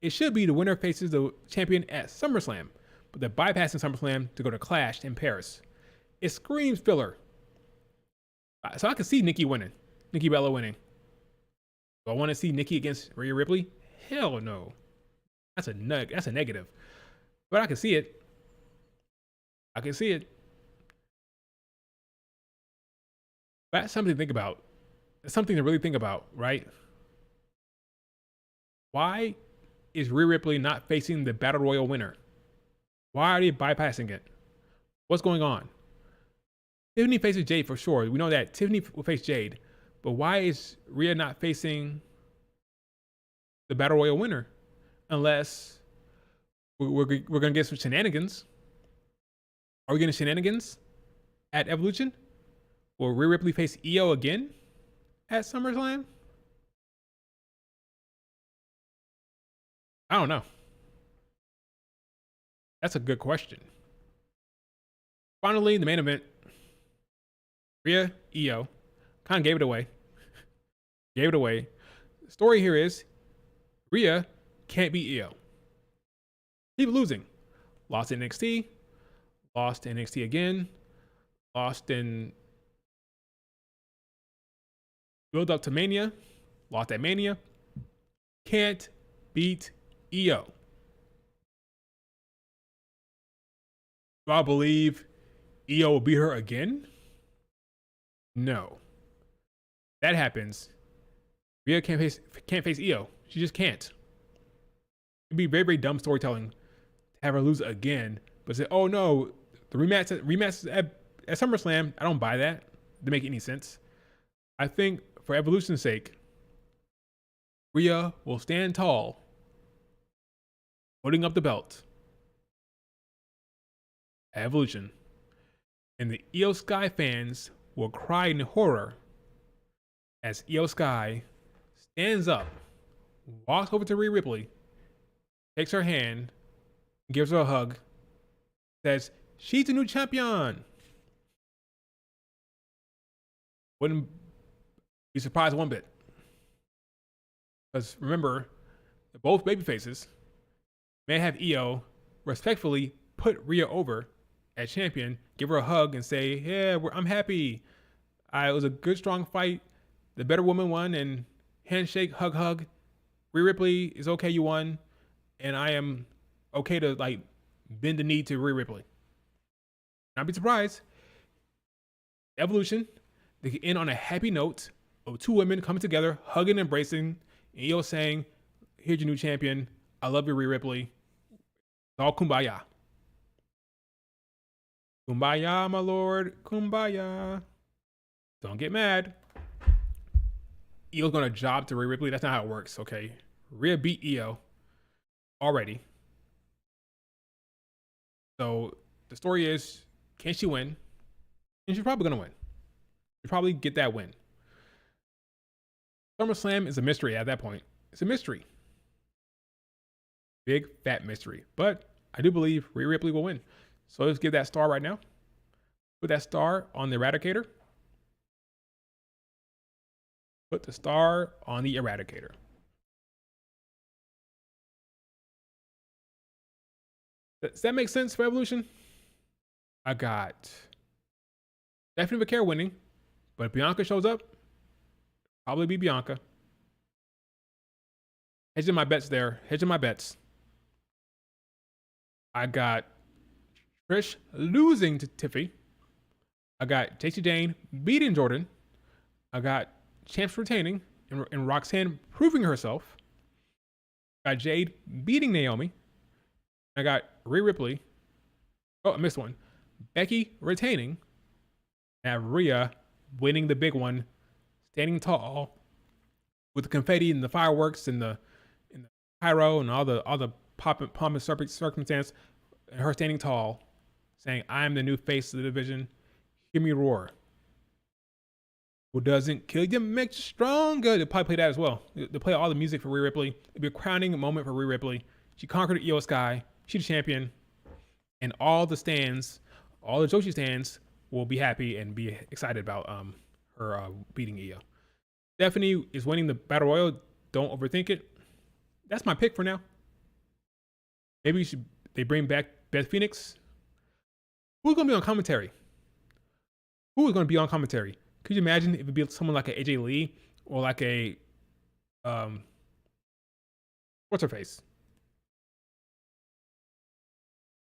It should be the winner faces the champion at SummerSlam, but they're bypassing SummerSlam to go to Clash in Paris. It screams filler. So I can see Nikki Bella winning. Do I want to see Nikki against Rhea Ripley? Hell no. That's a negative. But I can see it. But that's something to think about. It's something to really think about, right? Why is Rhea Ripley not facing the Battle Royal winner? Why are they bypassing it? What's going on? Tiffany faces Jade for sure. We know that Tiffany will face Jade. But why is Rhea not facing the Battle Royal winner? Unless we're going to get some shenanigans. Are we getting shenanigans at Evolution? Will Rhea Ripley face Io again at SummerSlam? I don't know. That's a good question. Finally, the main event. Rhea, Io. Kind of gave it away. The story here is Rhea can't beat Io. Keep losing. Lost in NXT. Lost in NXT again. Lost in build up to Mania. Lost at Mania. Can't beat Io. Do I believe Io will beat her again? No. That happens. Rhea can't face Io. She just can't. It'd be very, very dumb storytelling to have her lose again, but say, oh no, the rematch at SummerSlam, I don't buy that. It doesn't make any sense. I think for Evolution's sake, Rhea will stand tall, holding up the belt at Evolution, and the Io Sky fans will cry in horror as Io Sky stands up, walks over to Rhea Ripley, takes her hand, gives her a hug, says, she's the new champion. Wouldn't be surprised one bit. Because remember, they're both babyfaces. May have Io respectfully put Rhea over as champion, give her a hug and say, yeah, I'm happy. It was a good, strong fight. The better woman won, and handshake, hug. Rhea Ripley is okay, you won. And I am okay to bend the knee to Rhea Ripley. Not be surprised. Evolution, they can end on a happy note of two women coming together, hugging, embracing, and Io saying, here's your new champion. I love you, Rhea Ripley. all kumbaya. Kumbaya, my lord. Kumbaya. Don't get mad. Io's gonna job to Rhea Ripley. That's not how it works, okay? Rhea beat Io already. So the story is, can she win? And she's probably gonna win. She'll probably get that win. SummerSlam is a mystery at that point. It's a mystery. Big fat mystery. But I do believe Rhea Ripley will win. So let's give that star right now. Put that star on the Eradicator. Put the star on the Eradicator. Does that make sense for Evolution? I got Stephanie McCare winning, but if Bianca shows up, probably be Bianca. Hedging my bets there. Hedging my bets. I got Trish losing to Tiffy. I got Jacy Jane beating Jordan. I got Champs retaining and Roxanne proving herself. I got Jade beating Naomi. I got Rhea Ripley. Oh, I missed one. Becky retaining. And Rhea winning the big one, standing tall with the confetti and the fireworks and the pyro and all the pomp and circumstance, and her standing tall, saying, "I'm the new face of the division. Hear me roar. What doesn't kill you makes you stronger." They'll probably play that as well. They'll play all the music for Rhea Ripley. It'll be a crowning moment for Rhea Ripley. She conquered Io Sky. She's the champion. And all the stands, all the Joshi stands will be happy and be excited about her beating Io. Stephanie is winning the Battle Royal. Don't overthink it. That's my pick for now. Maybe they bring back Beth Phoenix. Who's going to be on commentary? Who is going to be on commentary? Could you imagine if it'd be someone like a AJ Lee or like a what's her face?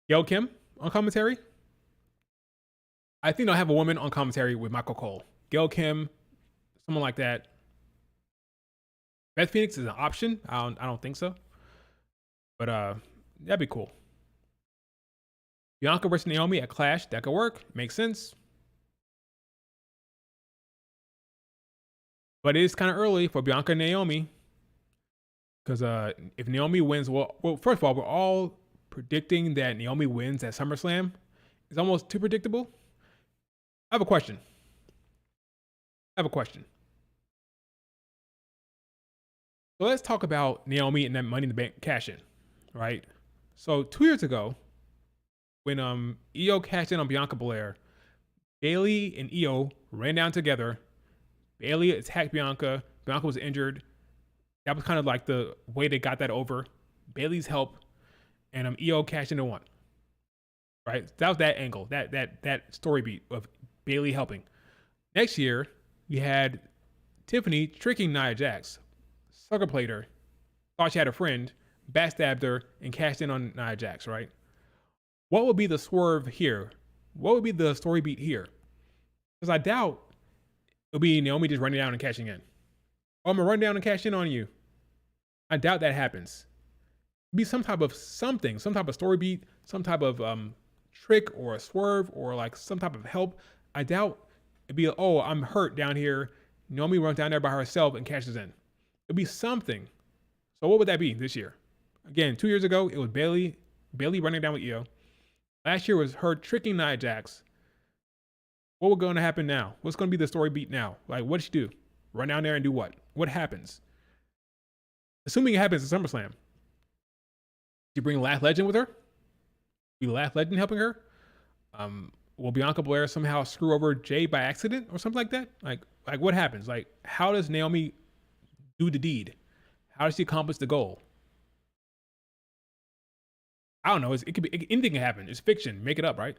Gail Kim on commentary? I think they'll have a woman on commentary with Michael Cole. Gail Kim, someone like that. Beth Phoenix is an option. I don't think so. But that'd be cool. Bianca versus Naomi at Clash, that could work. Makes sense. But it is kind of early for Bianca and Naomi. Because if Naomi wins, well, first of all, we're all predicting that Naomi wins at SummerSlam. It's almost too predictable. I have a question. So let's talk about Naomi and that Money in the Bank cash in, right? So 2 years ago, when Io cashed in on Bianca Belair, Bayley and Io ran down together. Bayley attacked Bianca. Bianca was injured. That was kind of like the way they got that over. Bayley's help, and Io cashed in and won. Right? That was that angle, that story beat of Bayley helping. Next year, we had Tiffany tricking Nia Jax. Sucker played her, thought she had a friend, backstabbed her, and cashed in on Nia Jax, right? What would be the swerve here? What would be the story beat here? Because I doubt it'll be Naomi just running down and cashing in. Oh, I'm going to run down and cash in on you. I doubt that happens. It'd be some type of something, some type of story beat, some type of trick or a swerve or like some type of help. I doubt it'd be, oh, I'm hurt down here. Naomi runs down there by herself and cashes in. It'd be something. So what would that be this year? Again, 2 years ago, it was Bayley running down with Io. Last year was her tricking Nia Jax. What was going to happen now? What's going to be the story beat now? Like, what did she do? Run down there and do what? What happens? Assuming it happens at SummerSlam. She bring Last Legend with her? Be Last Legend helping her? Will Bianca Belair somehow screw over Jay by accident or something like that? Like what happens? Like, how does Naomi do the deed? How does she accomplish the goal? I don't know. It could be anything can happen. It's fiction. Make it up, right?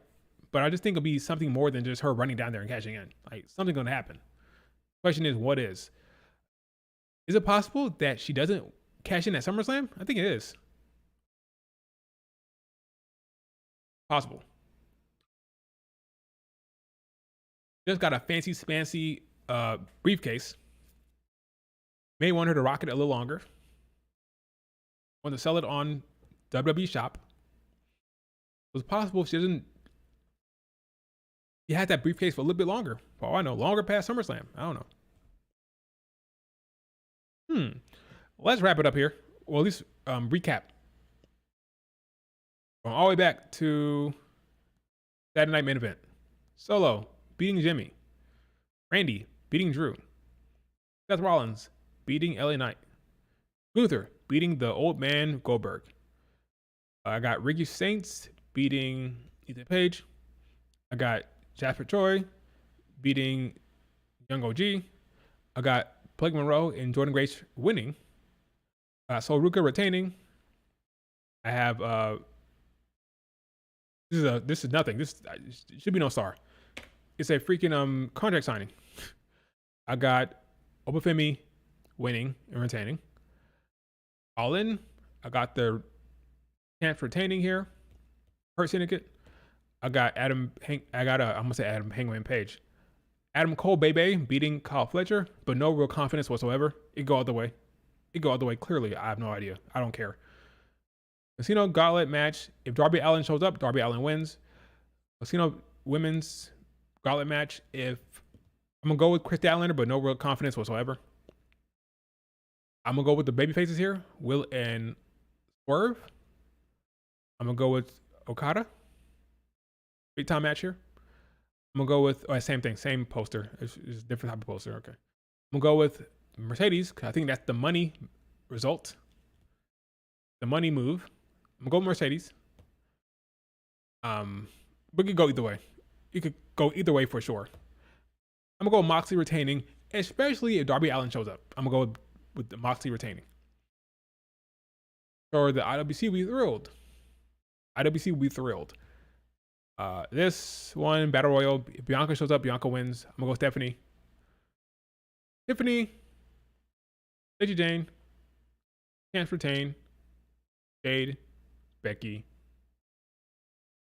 But I just think it'll be something more than just her running down there and cashing in. Like, something's going to happen. Question is, what is? Is it possible that she doesn't cash in at SummerSlam? I think it is. Possible. Just got a fancy briefcase. May want her to rock it a little longer. Want to sell it on WWE Shop. It's possible she doesn't. He had that briefcase for a little bit longer. For all I know, longer past SummerSlam. I don't know. Let's wrap it up here. Well, at least recap. Going all the way back to Saturday Night Main Event. Solo beating Jimmy. Randy beating Drew. Seth Rollins beating LA Knight. Gunther beating the old man Goldberg. I got Ricky Saints beating Ethan Page. I got Jasper Troy beating Young OG. I got Blake Monroe and Jordan Grace winning. Sol Ruka retaining. I have this is nothing. This should be no star. It's a freaking contract signing. I got Obafemi winning and retaining. All in. I got the champs retaining here. Hurt Syndicate. I got I'm gonna say Adam Hangman Page. Adam Cole Bebe beating Kyle Fletcher, but no real confidence whatsoever. It go all the way. Clearly, I have no idea. I don't care. Casino Gauntlet match. If Darby Allin shows up, Darby Allin wins. Casino Women's Gauntlet match. If I'm gonna go with Chris Statlander, but no real confidence whatsoever. I'm gonna go with the baby faces here, Will and Swerve. I'm gonna go with Okada. Big time match here. I'm gonna go with same thing, same poster. It's a different type of poster. Okay. I'm gonna go with Mercedes because I think that's the money result, the money move. I'm gonna go with Mercedes. We could go either way. You could go either way for sure. I'm gonna go with Moxley retaining, especially if Darby Allin shows up. I'm gonna go with the Moxley retaining. Or the IWC will be thrilled. IWC will be thrilled. This one, Battle Royal, if Bianca shows up, Bianca wins. I'm gonna go with Stephanie. Tiffany, Lacey Jane, Chance retain, Jade, Becky,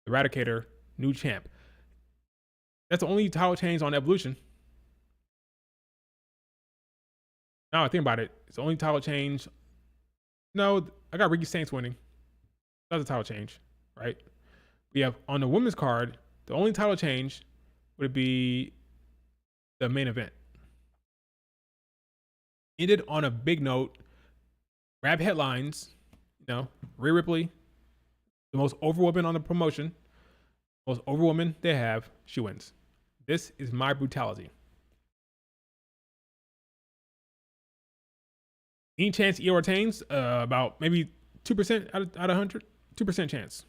Eradicator, new champ. That's the only title change on Evolution. Now I think about it, it's the only title change. No, I got Ricky Saints winning. That's a title change, right? We have on the women's card, the only title change would be the main event. Ended on a big note. Grab headlines. Rhea Ripley, the most over woman on the promotion, most over woman they have, she wins. This is my brutality. Any chance Io retains? About maybe 2% out of 100. 2% chance.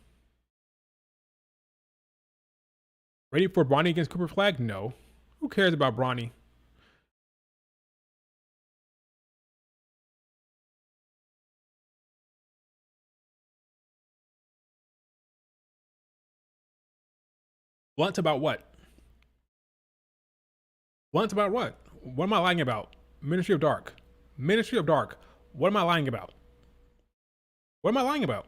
Ready for Bronny against Cooper Flag? No. Who cares about Bronny? Blunt about what? Blunt about what? What am I lying about? Ministry of Dark. Ministry of Dark. What am I lying about? What am I lying about?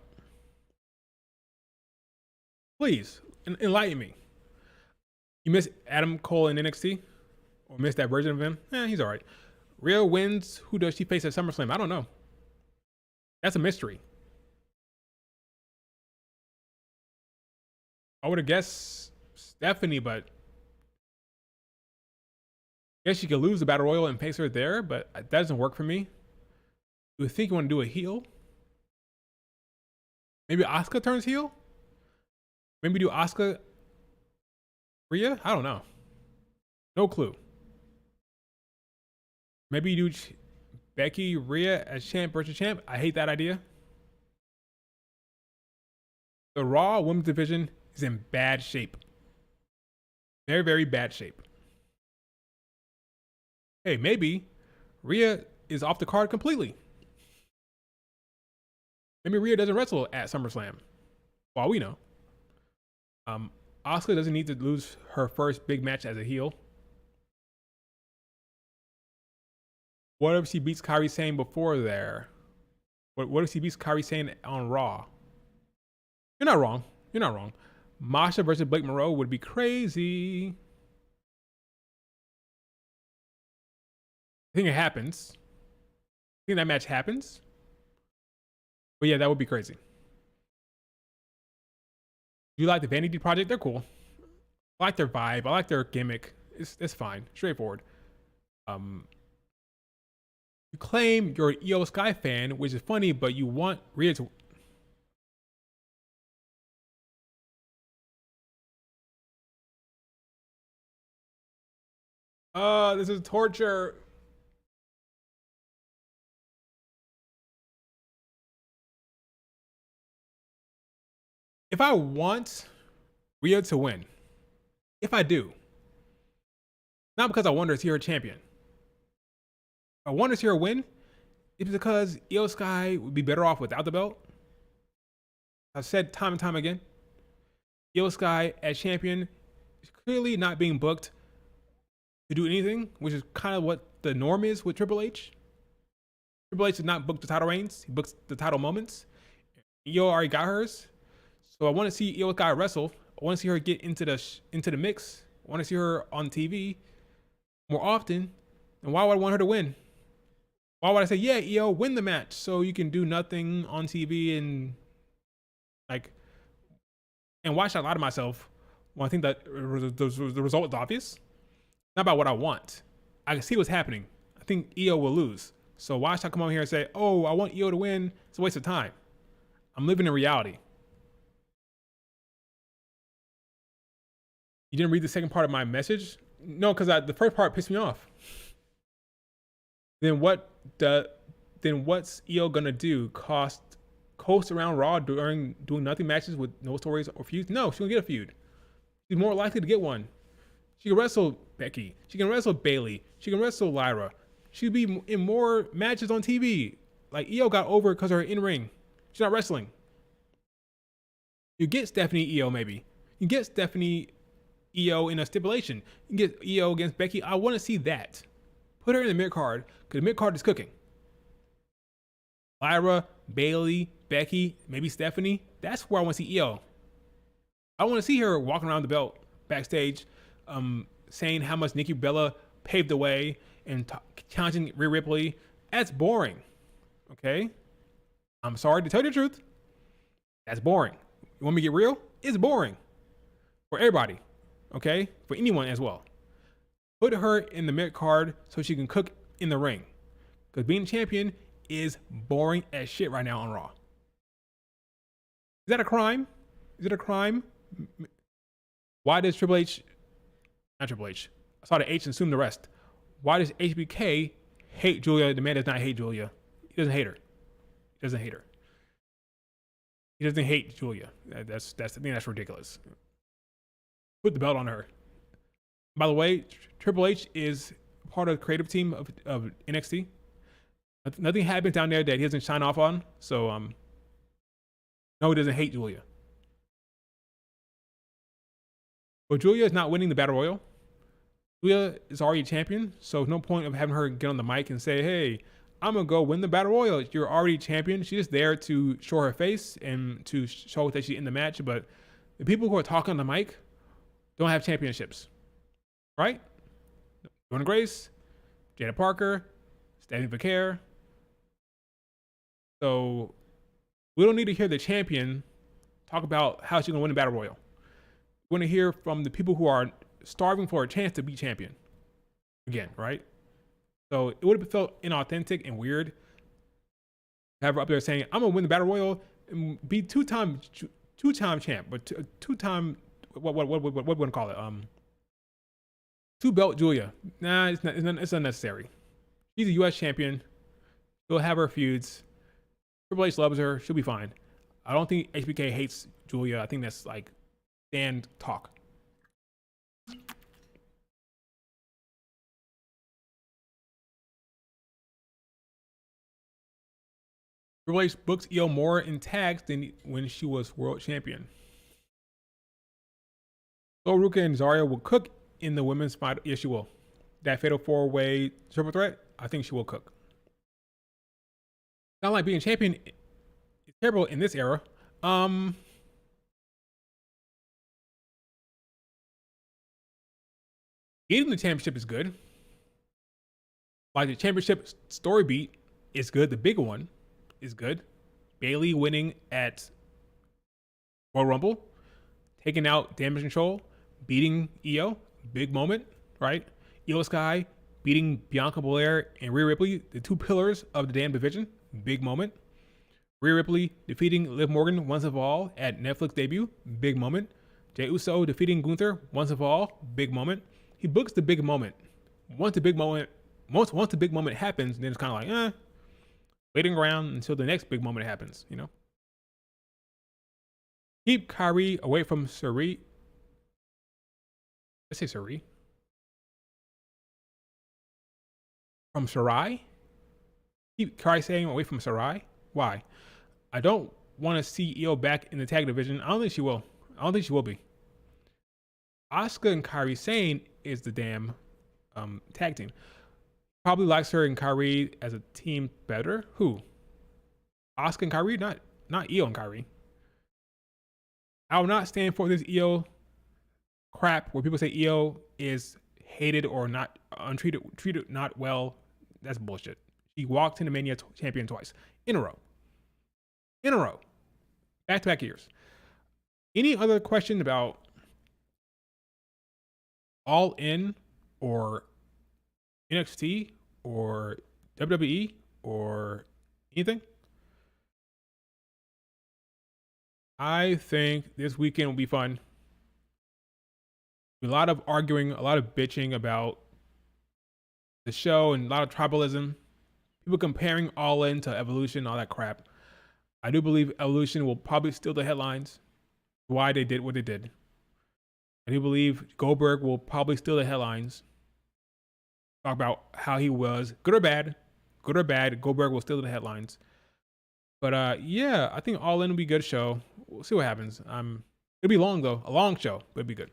Please, enlighten me. You miss Adam Cole in NXT? Or miss that version of him? He's all right. Rhea wins. Who does she face at SummerSlam? I don't know. That's a mystery. I would have guessed Stephanie, but I guess she could lose the Battle Royal and face her there, but that doesn't work for me. Do you think you want to do a heel? Maybe Asuka turns heel? Maybe do Asuka Rhea? I don't know. No clue. Maybe you do Becky Rhea as champ versus champ. I hate that idea. The Raw Women's Division is in bad shape. Very, very bad shape. Hey, maybe Rhea is off the card completely. Maybe Rhea doesn't wrestle at SummerSlam. Well, we know. Asuka doesn't need to lose her first big match as a heel. What if she beats Kairi Sane before there? What if she beats Kairi Sane on Raw? You're not wrong. You're not wrong. Masha versus Blake Monroe would be crazy. I think it happens. I think that match happens. But yeah, that would be crazy. You like the Vanity Project? They're cool. I like their vibe. I like their gimmick. It's fine. Straightforward. You claim you're an Io Sky fan, which is funny, but you want Rhea to. This is torture. If I want Rhea to win, if I do, not because I want her to see her champion. I want her to see her win, it's because Io Sky would be better off without the belt. I've said time and time again, Io Sky as champion is clearly not being booked to do anything, which is kind of what the norm is with Triple H. Triple H does not book the title reigns; he books the title moments. Io already got hers, so I want to see Io Sky wrestle. I want to see her get into the mix. I want to see her on TV more often. And why would I want her to win? Why would I say, yeah, Io, win the match so you can do nothing on TV and why should I lie to myself when I think that the result is obvious? Not about what I want. I can see what's happening. I think Io will lose. So why should I come on here and say, oh, I want Io to win? It's a waste of time. I'm living in reality. You didn't read the second part of my message? No, because the first part pissed me off. Then what's Io gonna do? Coast around Raw during doing nothing matches with no stories or feuds? No, she's gonna get a feud. She's more likely to get one. She can wrestle Becky. She can wrestle Bayley. She can wrestle Lyra. She'd be in more matches on TV. Like Io got over because of her in ring. She's not wrestling. You get Stephanie Io maybe. You get Stephanie Io in a stipulation. You get Io against Becky. I want to see that. Put her in the mid card because the mid card is cooking. Lyra, Bayley, Becky, maybe Stephanie. That's where I want to see Io. I want to see her walking around the belt backstage, saying how much Nikki Bella paved the way and challenging Rhea Ripley. That's boring. Okay? I'm sorry to tell you the truth. That's boring. You want me to get real? It's boring. For everybody. Okay? For anyone as well. Put her in the mid card so she can cook in the ring. Because being champion is boring as shit right now on Raw. Is that a crime? Is it a crime? Why does Triple H, not Triple H, I saw the H and assume the rest. Why does HBK hate Julia? The man does not hate Julia. He doesn't hate her. He doesn't hate her. He doesn't hate Julia. I think that's ridiculous. Put the belt on her. By the way, Triple H is part of the creative team of NXT. Nothing happens down there that he doesn't shine off on. So, no, he doesn't hate Julia. But Julia is not winning the Battle Royal. Julia is already a champion, so there's no point of having her get on the mic and say, hey, I'm going to go win the Battle Royal. You're already champion. She's just there to show her face and to show that she's in the match. But the people who are talking on the mic don't have championships. Right? Jordan Grace, Jada Parker, Stephanie Vaquer. So we don't need to hear the champion talk about how she's going to win the Battle Royal. We want to hear from the people who are starving for a chance to be champion. Again, right? So it would have felt inauthentic and weird to have her up there saying, I'm going to win the Battle Royal and be two-time champ, but two-time, what would one call it? Two-belt Julia. Nah, it's unnecessary. She's a U.S. champion. She'll have her feuds. Triple H loves her. She'll be fine. I don't think HBK hates Julia. I think that's like stand talk. Triple H books Io more in tags than when she was world champion. So Ruka and Zarya will cook in the women's fight. Yes, she will. That fatal 4-way triple threat, I think she will cook. Not like being champion is terrible in this era. Getting the championship is good. Like the championship story beat is good. The bigger one is good. Bayley winning at Royal Rumble. taking out Damage Control, beating Io, big moment, right? Io Sky beating Bianca Belair and Rhea Ripley, the two pillars of the damn division, big moment. Rhea Ripley defeating Liv Morgan once and for all at Netflix debut, big moment. Jey Uso defeating Gunther once and for all, big moment. He books the big moment. Once the big moment happens, then it's kind of like, waiting around until the next big moment happens, you know? Keep Kyrie away from Sari. Let's say Sari. From Sarai? Keep Kyrie staying away from Sarai? Why? I don't want to see Io back in the tag division. I don't think she will. I don't think she will be. Asuka and Kyrie Sane is the damn tag team. Probably likes her and Kyrie as a team better. Who? Asuka and Kyrie? Not Io and Kyrie. I will not stand for this Io crap where people say Io is hated or not treated not well. That's bullshit. She walked into Mania champion twice in a row. Back-to-back years. Any other question about All In or NXT or WWE or anything? I think this weekend will be fun. A lot of arguing, a lot of bitching about the show, and a lot of tribalism. People comparing All In to Evolution, all that crap. I do believe Evolution will probably steal the headlines. Why they did what they did. I do believe Goldberg will probably steal the headlines. Talk about how he was, good or bad, Goldberg will steal the headlines. But yeah, I think All In will be a good show. We'll see what happens. It'll be long though, a long show, but it'll be good.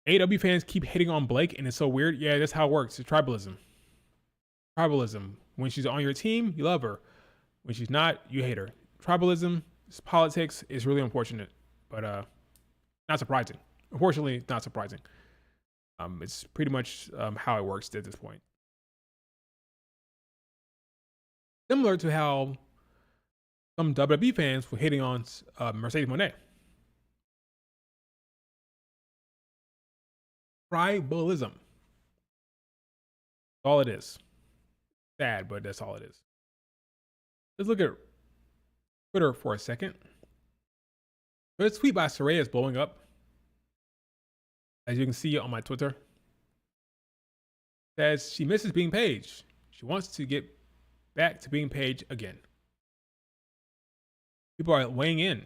AEW fans keep hitting on Blake, and it's so weird. Yeah, that's how it works. It's tribalism. When she's on your team, you love her. When she's not, you hate her. Tribalism, politics is really unfortunate, but not surprising. Unfortunately, it's not surprising. It's pretty much how it works at this point. Similar to how some WWE fans were hitting on Mercedes Moné. Tribalism. That's all it is. Sad, but that's all it is. Let's look at Twitter for a second. This tweet by Saraya is blowing up. As you can see on my Twitter. It says she misses being Paige. She wants to get back to being Paige again. People are weighing in.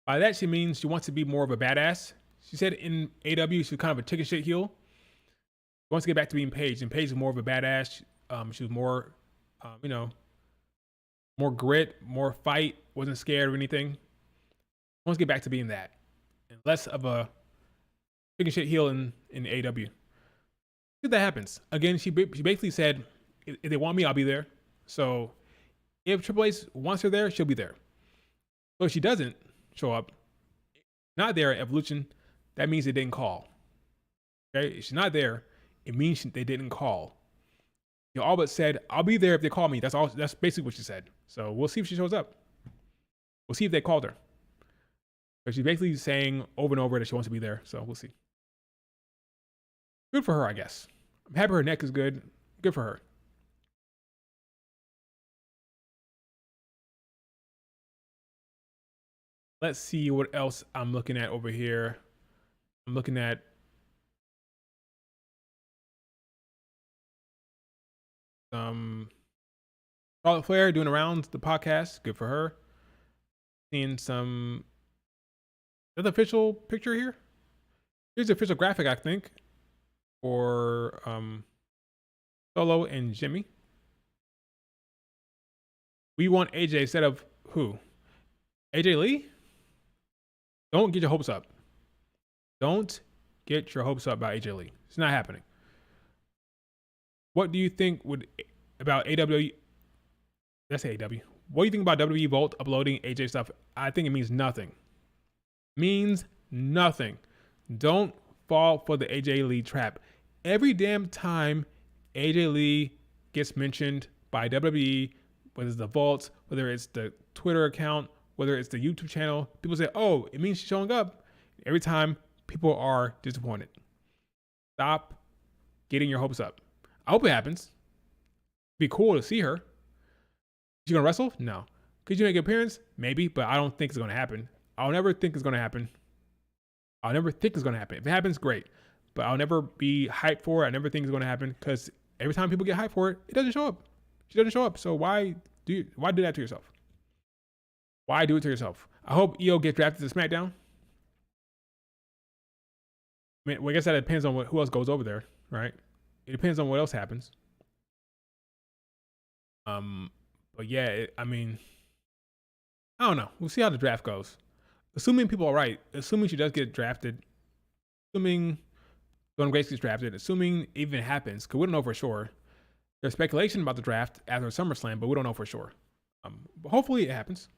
By that, she means she wants to be more of a badass. She said in AEW, she's kind of a chicken shit heel. She wants to get back to being Paige, and Paige is more of a badass. She was more, more grit, more fight, wasn't scared of anything. She wants to get back to being that, and less of a chicken shit heel in AEW. If that happens, again, she basically said, if they want me, I'll be there. So if Triple H wants her there, she'll be there. So if she doesn't show up, not there at Evolution, that means they didn't call. Okay, if she's not there, it means they didn't call. You all but said, I'll be there if they call me. That's all. That's basically what she said. So we'll see if she shows up. We'll see if they called her. But she's basically saying over and over that she wants to be there. So we'll see. Good for her, I guess. I'm happy her neck is good. Good for her. Let's see what else I'm looking at over here. I'm looking at Charlotte Flair doing around the podcast. Good for her. Seeing some. Is that the official picture here? Here's the official graphic, I think, for Solo and Jimmy. We want AJ instead of who? AJ Lee? Don't get your hopes up. Don't get your hopes up about AJ Lee. It's not happening. What do you think about AEW? That's AEW. What do you think about WWE Vault uploading AJ stuff? I think it means nothing. Means nothing. Don't fall for the AJ Lee trap. every damn time AJ Lee gets mentioned by WWE, whether it's the vault, whether it's the Twitter account, whether it's the YouTube channel, people say, oh, it means she's showing up. Every time, people are disappointed. Stop getting your hopes up. I hope it happens. It'd be cool to see her. She gonna wrestle? No. Could you make an appearance? Maybe, but I don't think it's gonna happen. I'll never think it's gonna happen. If it happens, great. But I'll never be hyped for it. I never think it's gonna happen because every time people get hyped for it, it doesn't show up. She doesn't show up. So why do that to yourself? Why do it to yourself? I hope Io gets drafted to SmackDown. I mean, well, I guess that depends on who else goes over there, right? It depends on what else happens. But yeah, I mean, I don't know. We'll see how the draft goes. Assuming people are right, assuming she does get drafted, assuming Jordan Grace gets drafted, assuming it even happens, because we don't know for sure. There's speculation about the draft after SummerSlam, but we don't know for sure. But hopefully it happens.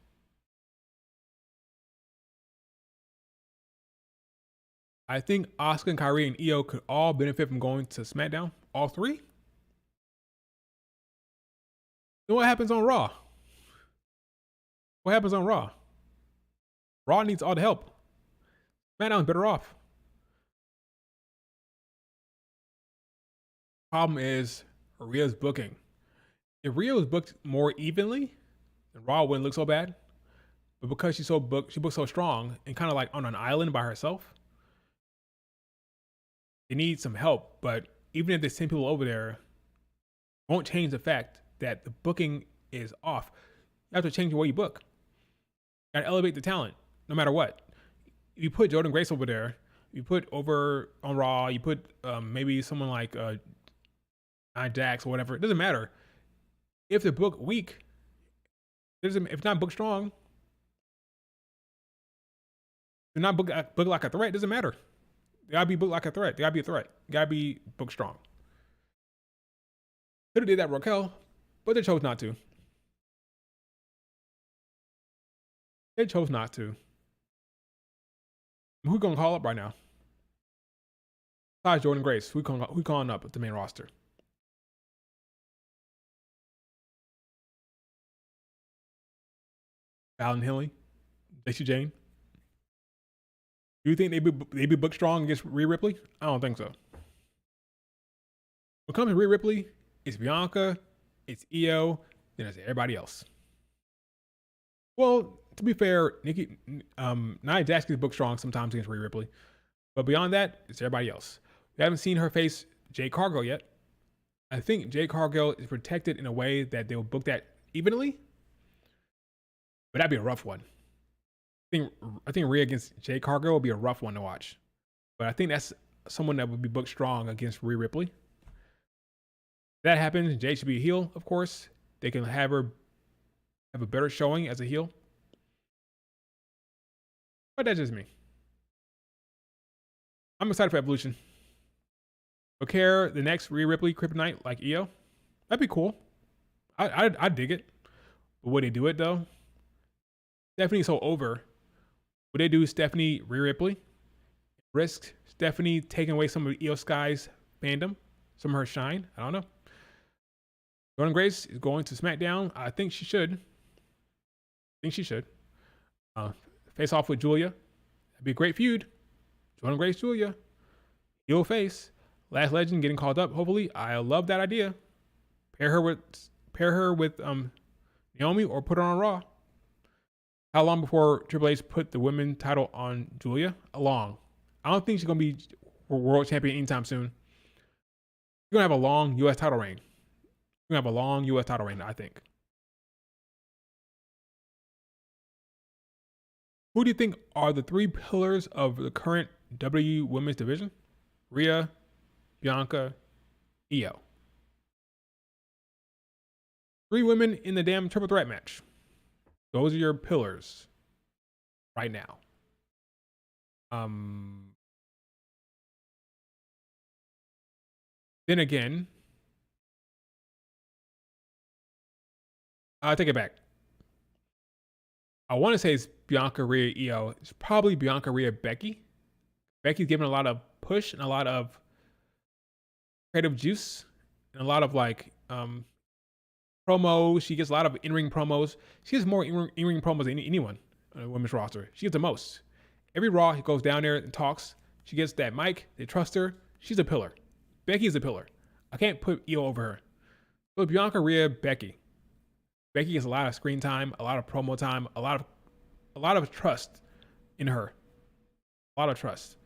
I think Asuka and Kairi and Io could all benefit from going to SmackDown. All three? Then what happens on Raw? What happens on Raw? Raw needs all the help. SmackDown's better off. Problem is Rhea's booking. If Rhea was booked more evenly, then Raw wouldn't look so bad. But because she's so booked, she booked so strong and kind of like on an island by herself, they need some help. But even if they send people over there, it won't change the fact that the booking is off. You have to change the way you book. You gotta elevate the talent, no matter what. If you put Jordan Grace over there, you put over on Raw, you put maybe someone like Nia Jax or whatever, it doesn't matter. If they're booked weak, if not booked strong, they're not booked like a threat, it doesn't matter. They gotta be booked like a threat. They gotta be a threat. They gotta be booked strong. Could have did that Raquel, but they chose not to. They chose not to. Who gonna call up right now? Besides Jordan Grace, who calling up at the main roster? Fallon Henley, Lacey Jane. Do you think they be booked strong against Rhea Ripley? I don't think so. When it comes to Rhea Ripley, it's Bianca, it's Io, then it's everybody else. Well, to be fair, Nia Jax gets booked strong sometimes against Rhea Ripley, but beyond that, it's everybody else. We haven't seen her face Jade Cargill yet. I think Jade Cargill is protected in a way that they'll book that evenly, but that'd be a rough one. I think Rhea against Jade Cargill will be a rough one to watch, but I think that's someone that would be booked strong against Rhea Ripley. If that happens, Jade should be a heel, of course. They can have her have a better showing as a heel. But that's just me. I'm excited for Evolution. Okay, the next Rhea Ripley Kryptonite like Io. That'd be cool. I dig it. But would they do it though? Stephanie's so over. Would they do Stephanie Rhea Ripley? Risk Stephanie taking away some of Io Sky's fandom, some of her shine? I don't know. Jordan Grace is going to SmackDown. I think she should. Face off with Julia. That'd be a great feud. Jordan Grace, Julia. Heel face. Last Legend getting called up, hopefully. I love that idea. Pair her with Naomi or put her on Raw. How long before Triple H put the women's title on Julia? Long. I don't think she's going to be world champion anytime soon. She's going to have a long U.S. title reign. I think. Who do you think are the three pillars of the current WWE women's division? Rhea, Bianca, Io. Three women in the damn triple threat match. Those are your pillars right now. Then again, I take it back. I want to say it's Bianca, Rhea, Io. It's probably Bianca, Rhea, Becky. Becky's given a lot of push and a lot of creative juice and a lot of like promos. She gets a lot of in-ring promos. She gets more in-ring promos than anyone on the women's roster. She gets the most. Every Raw, she goes down there and talks. She gets that mic. They trust her. She's a pillar. Becky is a pillar. I can't put Io over her. So Bianca, Rhea, Becky. Becky gets a lot of screen time, a lot of promo time, a lot of trust in her. A lot of trust.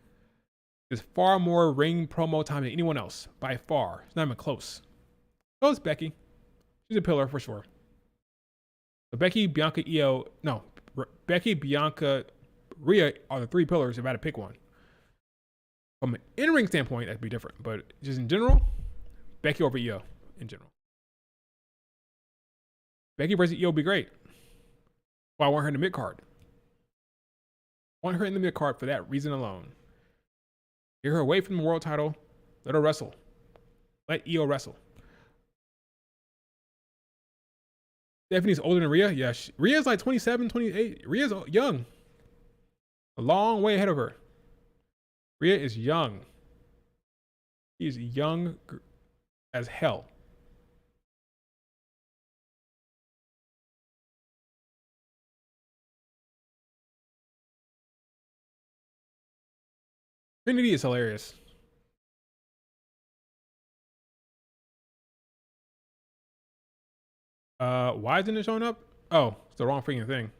There's far more ring promo time than anyone else, by far. It's not even close. So it's Becky. She's a pillar for sure. So Becky, Bianca, Io, no, Becky, Bianca, Rhea are the three pillars if I had to pick one. From an in-ring standpoint, that'd be different. But just in general, Becky over Io in general. Becky versus Io would be great. Well, I want her in the mid-card. I want her in the mid-card for that reason alone. Get her away from the world title. Let her wrestle. Let Io wrestle. Stephanie's older than Rhea. Yeah, Rhea's like 27, 28. Rhea's young. A long way ahead of her. Rhea is young. She's young as hell. Trinity is hilarious. Why isn't it showing up? Oh, it's the wrong freaking thing.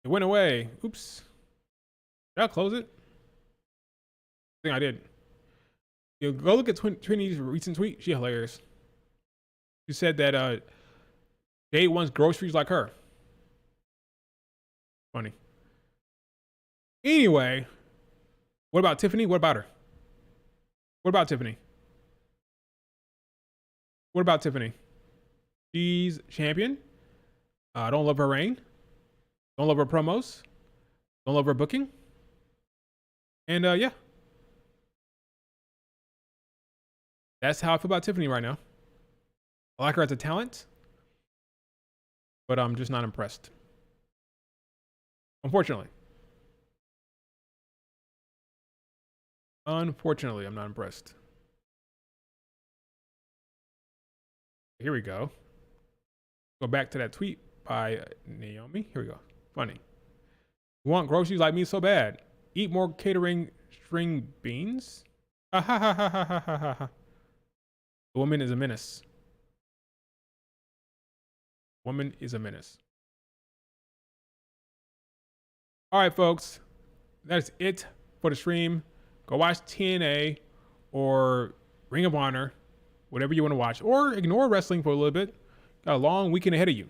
It went away. Oops. Did I close it? I think I did. You go look at Trinity's recent tweet. She's hilarious. She said that Jade wants groceries like her. Funny. Anyway, what about Tiffany? What about her? What about Tiffany? What about Tiffany? She's champion. I don't love her reign. Don't love her promos. Don't love her booking. And yeah. That's how I feel about Tiffany right now. I like her as a talent, but I'm just not impressed. Unfortunately. Unfortunately, I'm not impressed. Here we go. Go back to that tweet by Naomi. Here we go. Funny. You want groceries like me so bad? Eat more catering string beans? Ha ha ha ha ha ha ha ha. The woman is a menace. Woman is a menace. All right, folks. That's it for the stream. Go watch TNA or Ring of Honor, whatever you want to watch, or ignore wrestling for a little bit. Got a long weekend ahead of you.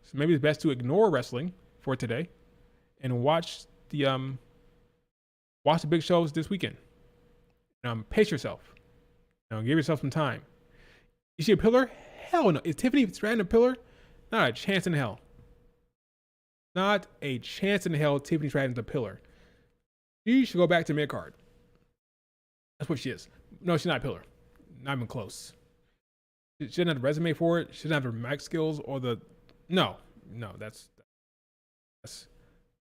So maybe it's best to ignore wrestling for today and watch the big shows this weekend. Pace yourself. Give yourself some time. Is she a pillar? Hell no. Is Tiffany Stratton a pillar? Not a chance in hell. Not a chance in hell Tiffany Stratton's a pillar. She should go back to mid-card. That's what she is. No, she's not a pillar. Not even close. She doesn't have the resume for it. She doesn't have the mic skills or the... No, that's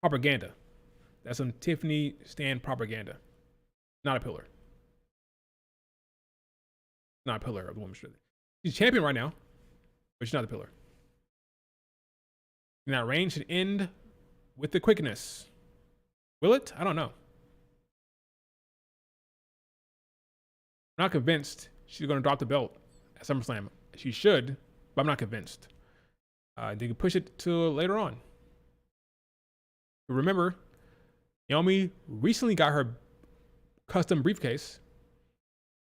propaganda. That's some Tiffany Stan propaganda. Not a pillar. Not a pillar of the women's division. She's champion right now, but she's not a pillar. And that reign should end with the quickness. Will it? I don't know. I'm not convinced she's going to drop the belt at SummerSlam. She should, but I'm not convinced. They can push it to later on. But remember, Naomi recently got her custom briefcase.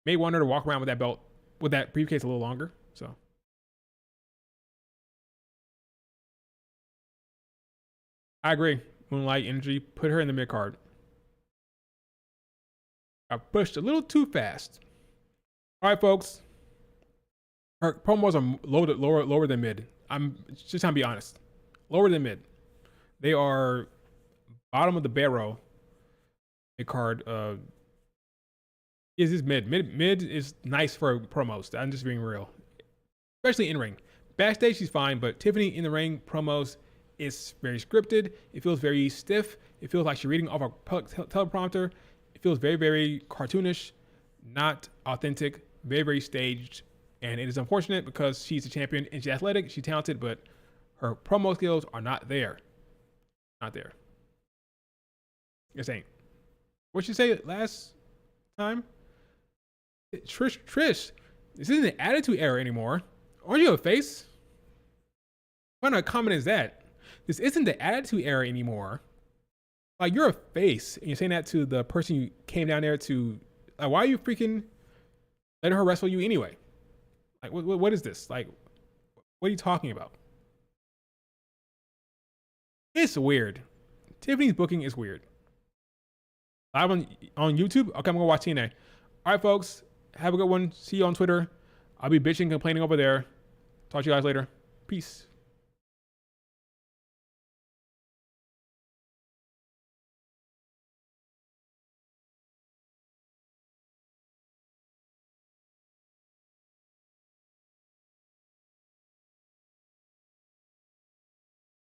May want her to walk around with that belt, with that briefcase a little longer. So, I agree. Moonlight Energy, put her in the mid card. I pushed a little too fast. All right, folks. Her promos are lower than mid. I'm just trying to be honest. Lower than mid. They are bottom of the barrel. Mid card. Is mid. Mid is nice for promos. I'm just being real. Especially in ring. Backstage she's fine, but Tiffany in the ring promos is very scripted. It feels very stiff. It feels like she's reading off a teleprompter. It feels very, very cartoonish. not authentic, very, very staged. And it is unfortunate because she's a champion and she's athletic, she's talented, but her promo skills are not there. Not there. Just ain't. What'd you say last time? Trish, this isn't an attitude era anymore. Aren't you a face? What kind of comment is that? This isn't the attitude era anymore. Like, you're a face, and you're saying that to the person you came down there to. Like, why are you freaking letting her wrestle you anyway? Like, what is this? Like, what are you talking about? It's weird. Tiffany's booking is weird. Live on YouTube? Okay, I'm going to watch TNA. All right, folks. Have a good one. See you on Twitter. I'll be bitching, complaining over there. Talk to you guys later. Peace.